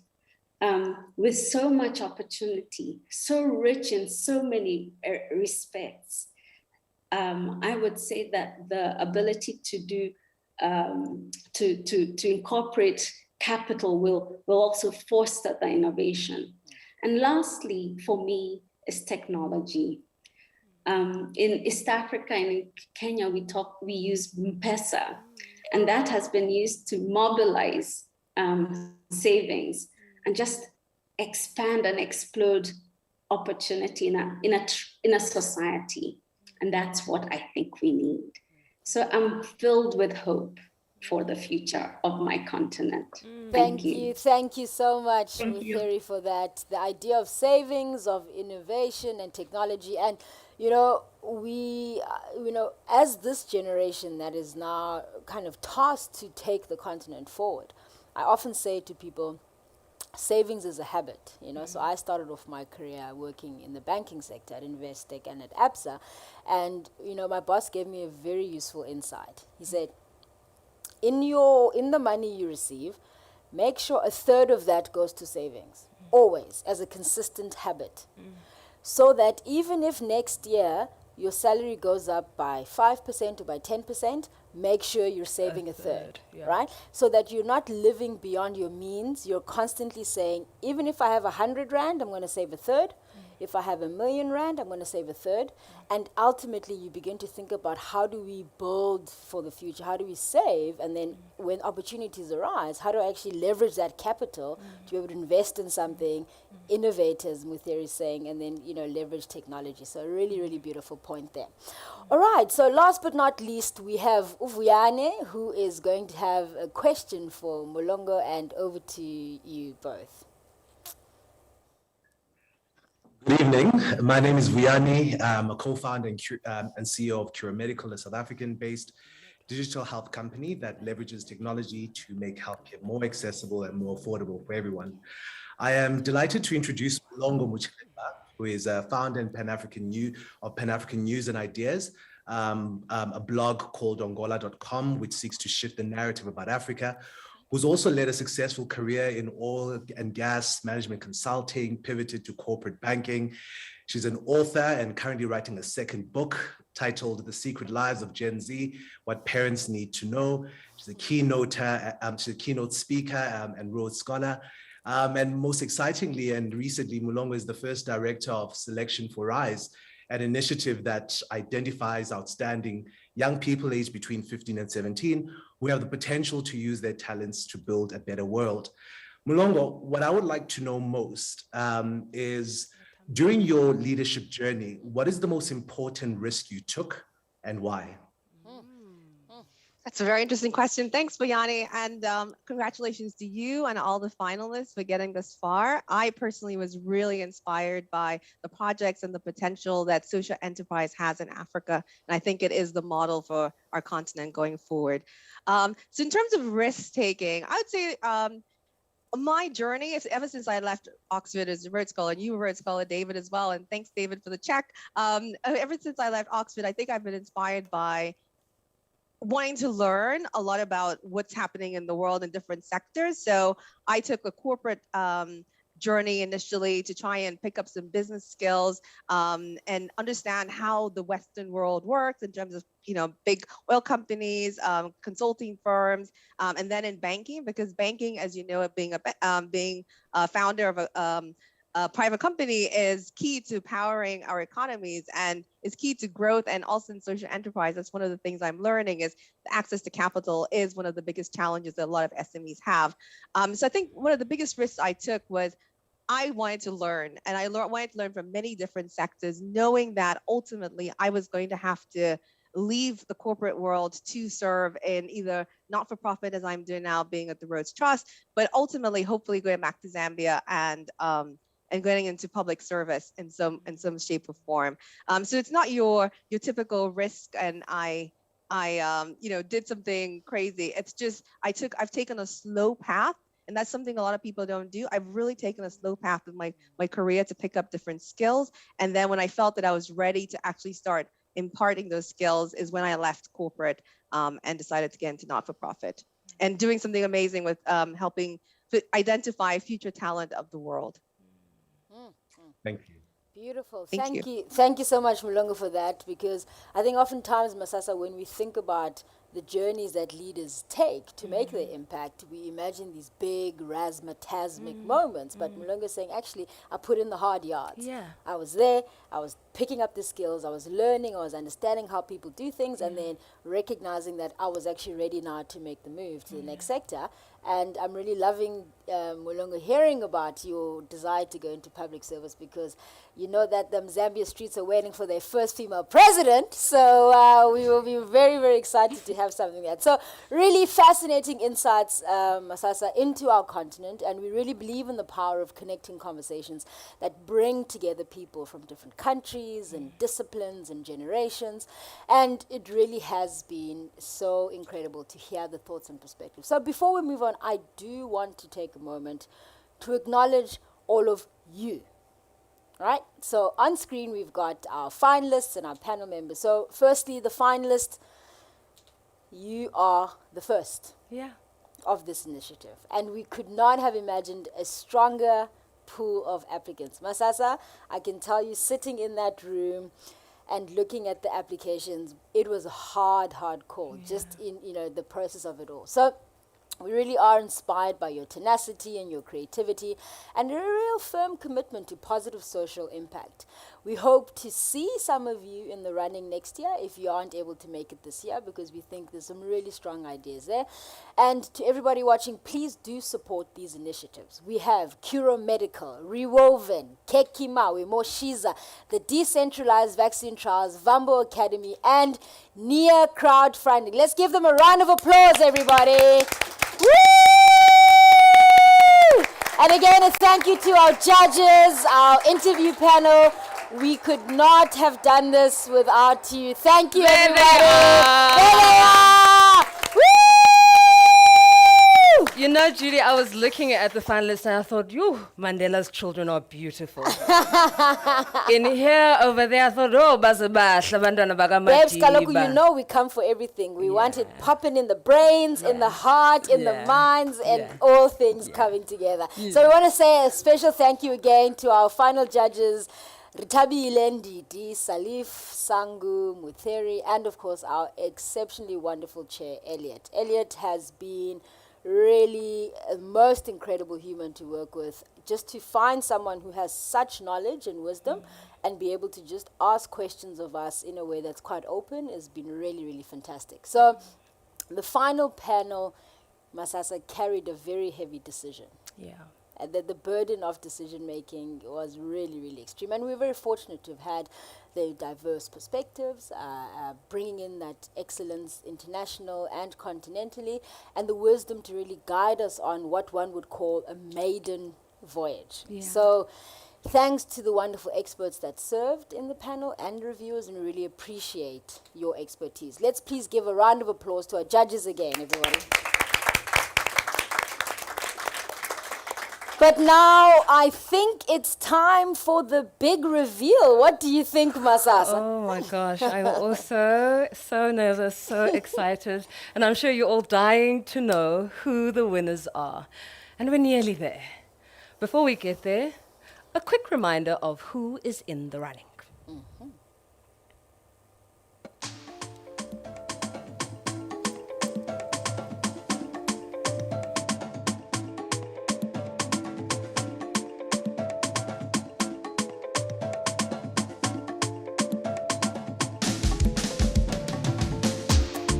with so much opportunity, so rich in so many respects, I would say that the ability to incorporate capital will also foster the innovation. And lastly, for me, is technology. In East Africa and in Kenya, we use M-Pesa, and that has been used to mobilize savings and just expand and explode opportunity in a society. And that's what I think we need. So I'm filled with hope for the future of my continent. Thank you. Thank you so much, Muitheri, for that. The idea of savings, of innovation and technology. And, we, as this generation that is now kind of tasked to take the continent forward, I often say to people, savings is a habit, So I started off my career working in the banking sector at Investec and at ABSA. And, my boss gave me a very useful insight. He said, in the money you receive, make sure a third of that goes to savings, always, as a consistent habit. So that even if next year your salary goes up by 5% or by 10%, make sure you're saving a third, right? So that you're not living beyond your means. You're constantly saying, even if I have 100 Rand, I'm going to save a third. If I have R1,000,000, I'm going to save a third. And ultimately, you begin to think about how do we build for the future? How do we save? And then when opportunities arise, how do I actually leverage that capital to be able to invest in something, innovate, as Muitheri is saying, and then, leverage technology. So a really, really beautiful point there. All right. So last but not least, we have Uvuyane, who is going to have a question for Muloongo, and over to you both. Good evening. My name is Vuyani. I'm a co-founder and CEO of Cura Medical, a South African-based digital health company that leverages technology to make healthcare more accessible and more affordable for everyone. I am delighted to introduce Muloongo Muchelemba, who is a founder and Pan-African News and Ideas, a blog called ongola.com, which seeks to shift the narrative about Africa, who's also led a successful career in oil and gas management consulting, pivoted to corporate banking. She's an author and currently writing a second book titled The Secret Lives of Gen Z, What Parents Need to Know. She's a keynote speaker and Rhodes scholar. And most excitingly and recently, Muloongo is the first director of Selection for Rise, an initiative that identifies outstanding young people aged between 15 and 17 who have the potential to use their talents to build a better world. Muloongo, what I would like to know most is, during your leadership journey, what is the most important risk you took and why? That's a very interesting question. Thanks, Bayani. And congratulations to you and all the finalists for getting this far. I personally was really inspired by the projects and the potential that social enterprise has in Africa. And I think it is the model for our continent going forward. So in terms of risk taking, I would say my journey is ever since I left Oxford as a Rhodes Scholar, and you were a Rhodes Scholar, David, as well. And thanks, David, for the check. Ever since I left Oxford, I think I've been inspired by wanting to learn a lot about what's happening in the world in different sectors. So I took a corporate journey initially to try and pick up some business skills and understand how the Western world works in terms of, big oil companies, consulting firms, and then in banking, because banking, as you know, being a founder of a private company is key to powering our economies and is key to growth, and also in social enterprise. That's one of the things I'm learning is the access to capital is one of the biggest challenges that a lot of SMEs have. So I think one of the biggest risks I took was I wanted to learn, and I wanted to learn from many different sectors, knowing that ultimately I was going to have to leave the corporate world to serve in either not-for-profit, as I'm doing now, being at the Rhodes Trust, but ultimately, hopefully going back to Zambia and getting into public service in some shape or form. So it's not your typical risk, and I did something crazy. It's just I've taken a slow path, and that's something a lot of people don't do. I've really taken a slow path with my career to pick up different skills, and then when I felt that I was ready to actually start imparting those skills is when I left corporate and decided to get into not-for-profit and doing something amazing with helping to identify future talent of the world. Thank you. Beautiful. Thank you. Thank you so much, Muloongo, for that, because I think oftentimes, Masasa, when we think about the journeys that leaders take to make their impact, we imagine these big razzmatazzic moments. But Muloongo is saying, actually, I put in the hard yards. Yeah. I was there, I was picking up the skills, I was learning, I was understanding how people do things, and then recognizing that I was actually ready now to make the move to the next sector. And I'm really loving, Muloongo, hearing about your desire to go into public service, because you know that the Zambia streets are waiting for their first female president. So we will be very, very excited to have something like that. So really fascinating insights, Masasa, into our continent. And we really believe in the power of connecting conversations that bring together people from different countries and disciplines and generations. And it really has been so incredible to hear the thoughts and perspectives. So before we move on, I do want to take a moment to acknowledge all of you. Right? So on screen, we've got our finalists and our panel members. So firstly, the finalists, you are the first of this initiative. And we could not have imagined a stronger pool of applicants. Masasa, I can tell you, sitting in that room and looking at the applications, it was a hard call, just in, the process of it all. So we really are inspired by your tenacity and your creativity and a real firm commitment to positive social impact. We hope to see some of you in the running next year if you aren't able to make it this year, because we think there's some really strong ideas there. And to everybody watching, please do support these initiatives. We have Curo Medical, Rewoven, Kekimawe, Moshiza, the Decentralized Vaccine Trials, Vambo Academy, and Nia Crowdfunding. Let's give them a round of applause, everybody. Woo! And again, a thank you to our judges, our interview panel. We could not have done this without you. Thank you, everybody. There they are. Woo! You know, Judy, I was looking at the finalists and I thought, Mandela's children are beautiful. In here, over there, I thought, Babes, Kaloku, you know we come for everything. We want it popping in the brains, in the heart, in the minds, and all things coming together. So we want to say a special thank you again to our final judges, Rethabile, Ndidi, Salif, Sangu, Muitheri, and of course our exceptionally wonderful chair, Elliot. Elliot has been really a most incredible human to work with. Just to find someone who has such knowledge and wisdom and be able to just ask questions of us in a way that's quite open has been really, really fantastic. So the final panel, Masasa, carried a very heavy decision. Yeah. And the burden of decision making was really, really extreme. And we're very fortunate to have had the diverse perspectives, bringing in that excellence international and continentally, and the wisdom to really guide us on what one would call a maiden voyage. Yeah. So thanks to the wonderful experts that served in the panel and reviewers, and we really appreciate your expertise. Let's please give a round of applause to our judges again, everybody. But now I think it's time for the big reveal. What do you think, Masasa? Oh my gosh, I'm also so nervous, so excited. And I'm sure you're all dying to know who the winners are. And we're nearly there. Before we get there, a quick reminder of who is in the running.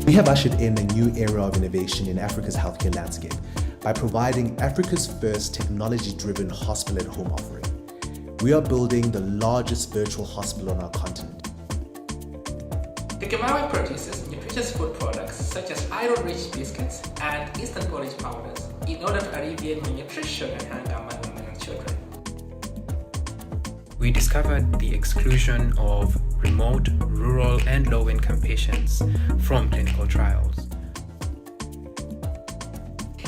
We have ushered in a new era of innovation in Africa's healthcare landscape by providing Africa's first technology-driven hospital-at-home offering. We are building the largest virtual hospital on our continent. Ikebuaku produces nutritious food products such as iron-rich biscuits and instant porridge powders in order to alleviate malnutrition and hunger among women and children. We discovered the exclusion of remote, rural, and low-income patients from clinical trials.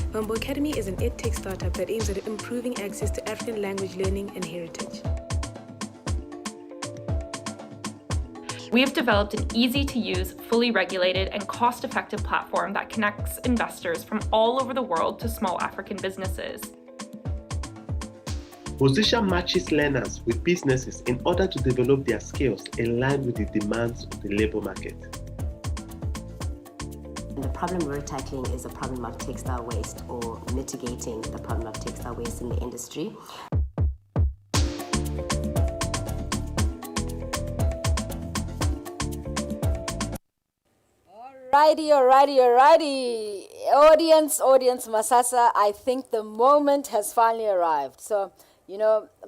Vambo Academy is an edtech startup that aims at improving access to African language learning and heritage. We have developed an easy-to-use, fully regulated, and cost-effective platform that connects investors from all over the world to small African businesses. Mosisha matches learners with businesses in order to develop their skills in line with the demands of the labor market. the problem we're tackling is the problem of textile waste or mitigating the problem of textile waste in the industry. Alrighty. Audience, Masasa, I think the moment has finally arrived. So,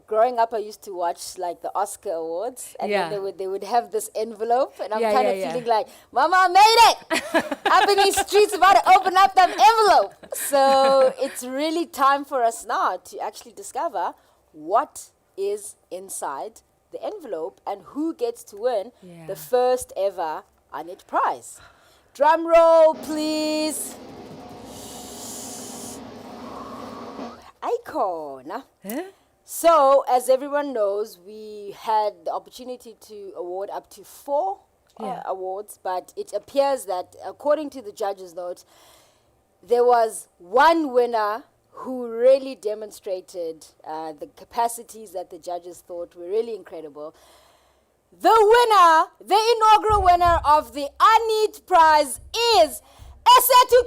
growing up, I used to watch like the Oscar Awards, and then they would have this envelope, and I'm kind of feeling like, Mama, I made it! Up in these streets, about to open up that envelope. So it's really time for us now to actually discover what is inside the envelope and who gets to win the first ever Äänit prize. Drum roll, please. Icon. So, as everyone knows, we had the opportunity to award up to 4 awards, but it appears that, according to the judges' notes, there was one winner who really demonstrated the capacities that the judges thought were really incredible. The winner, the inaugural winner of the Äänit prize is Esethu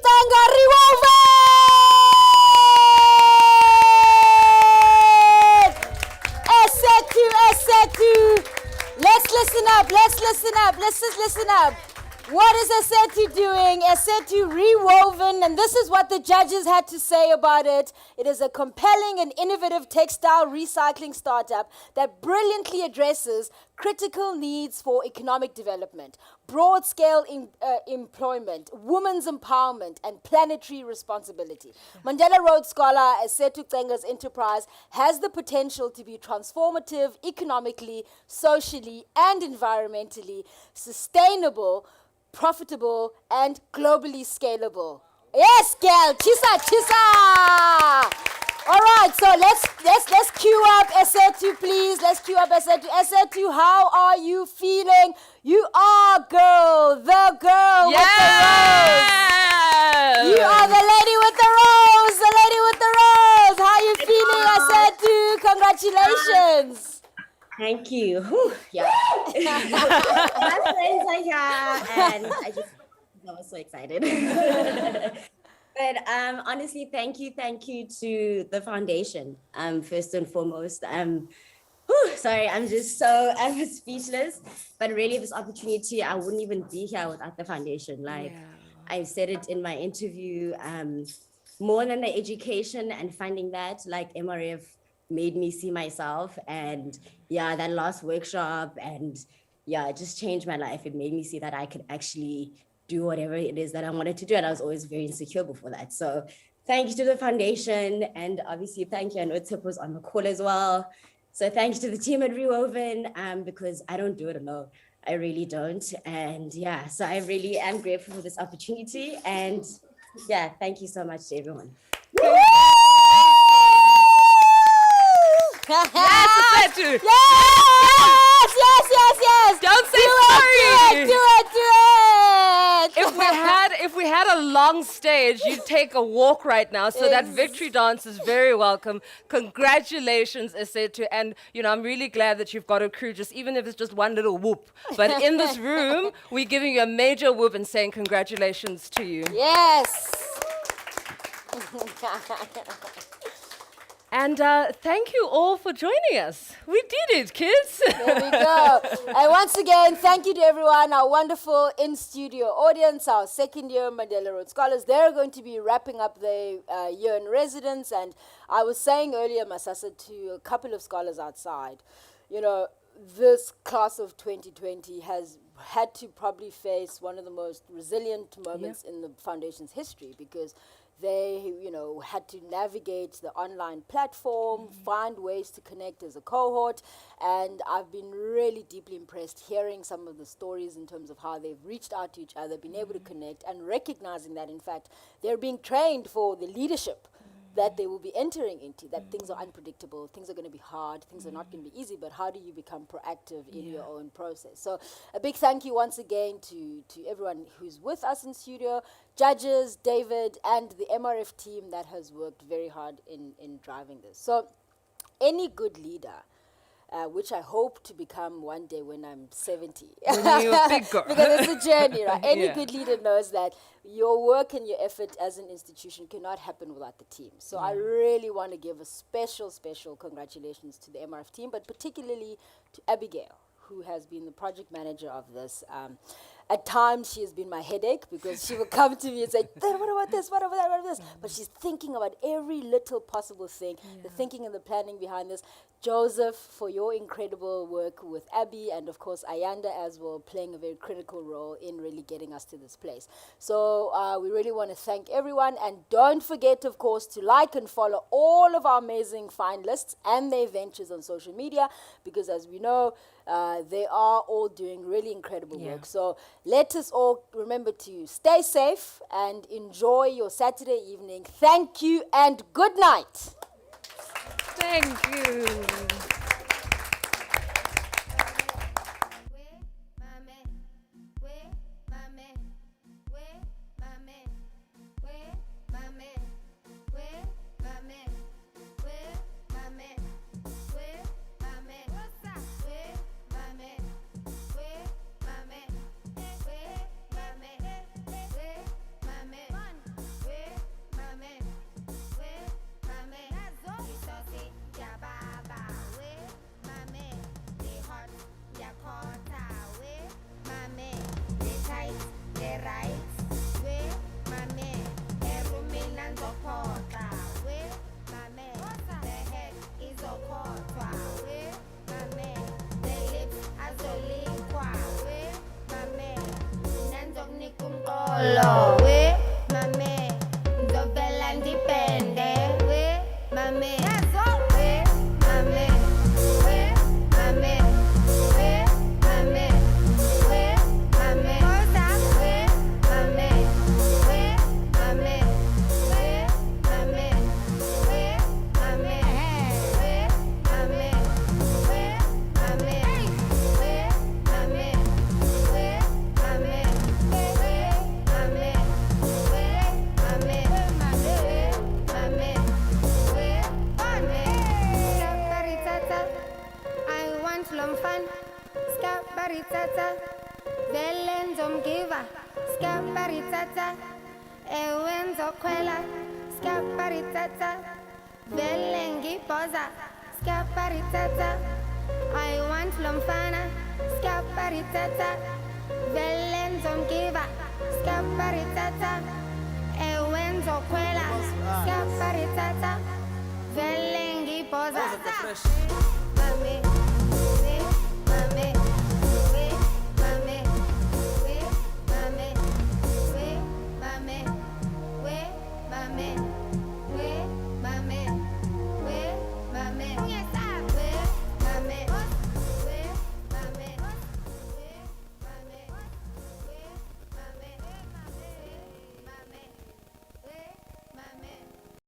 Esethu. Let's just listen up. What is Esethu doing? Esethu Rewoven, and this is what the judges had to say about it. It is a compelling and innovative textile recycling startup that brilliantly addresses critical needs for economic development, broad-scale employment, women's empowerment, and planetary responsibility. Mandela Rhodes scholar Esethu Cenga's enterprise has the potential to be transformative economically, socially, and environmentally, sustainable, profitable, and globally scalable. Yes, girl, chisa. All right, so let's queue up Esethu, please. Let's queue up Esethu. Esethu, how are you feeling? You are the girl with the rose. You are the lady with the rose. How are you feeling, Esethu? Congratulations. Thank you. Whew, yeah. My friends are here, and I was so excited. But honestly, thank you to the foundation. First and foremost, sorry, I'm speechless. But really, this opportunity, I wouldn't even be here without the foundation. I said it in my interview. More than the education and finding that, like MRF made me see myself, and that last workshop, and it just changed my life. It made me see that I could actually do whatever it is that I wanted to do, and I was always very insecure before that. So thank you to the foundation, and obviously thank you. I know Tip was on the call as well. So thank you to the team at Rewoven, because I don't do it alone. I really don't. And so I really am grateful for this opportunity, and thank you so much to everyone. Yes, Esethu. Yes. Don't say sorry. Do it. If we had a long stage, you'd take a walk right now. So that victory dance is very welcome. Congratulations, Esethu. And I'm really glad that you've got a crew, just even if it's just one little whoop. But in this room, we're giving you a major whoop and saying congratulations to you. Yes. And thank you all for joining us. We did it, kids. There we go. And once again, thank you to everyone, our wonderful in-studio audience, our second-year Mandela Rhodes Scholars. They're going to be wrapping up their year in residence. And I was saying earlier, Masasa, to a couple of scholars outside, this class of 2020 has had to probably face one of the most resilient moments in the foundation's history, because they, had to navigate the online platform, find ways to connect as a cohort. And I've been really deeply impressed hearing some of the stories in terms of how they've reached out to each other, been able to connect, and recognizing that, in fact, they're being trained for the leadership that they will be entering into, that things are unpredictable, things are going to be hard, things are not going to be easy, but how do you become proactive in your own process? So a big thank you once again to everyone who's with us in studio, judges, David, and the MRF team that has worked very hard in driving this. So any good leader which I hope to become one day when I'm 70. When you're bigger. Because it's a journey, right? Any Yeah. good leader knows that your work and your effort as an institution cannot happen without the team. So I really want to give a special, special congratulations to the MRF team, but particularly to Abigail, who has been the project manager of this. At times, she has been my headache because she would come to me and say, "What about this? What about that? What about this?" But she's thinking about every little possible thing, the thinking and the planning behind this. Joseph, for your incredible work with Abby, and of course Ayanda as well, playing a very critical role in really getting us to this place. So we really want to thank everyone, and don't forget, of course, to like and follow all of our amazing finalists and their ventures on social media, because as we know, they are all doing really incredible work. So let us all remember to stay safe and enjoy your Saturday evening. Thank you and good night. Thank you. I want lomfana, scaparitata, velenzom giva, scaparitata, ewenzo quella, scaparitata, velengi posa. Mami.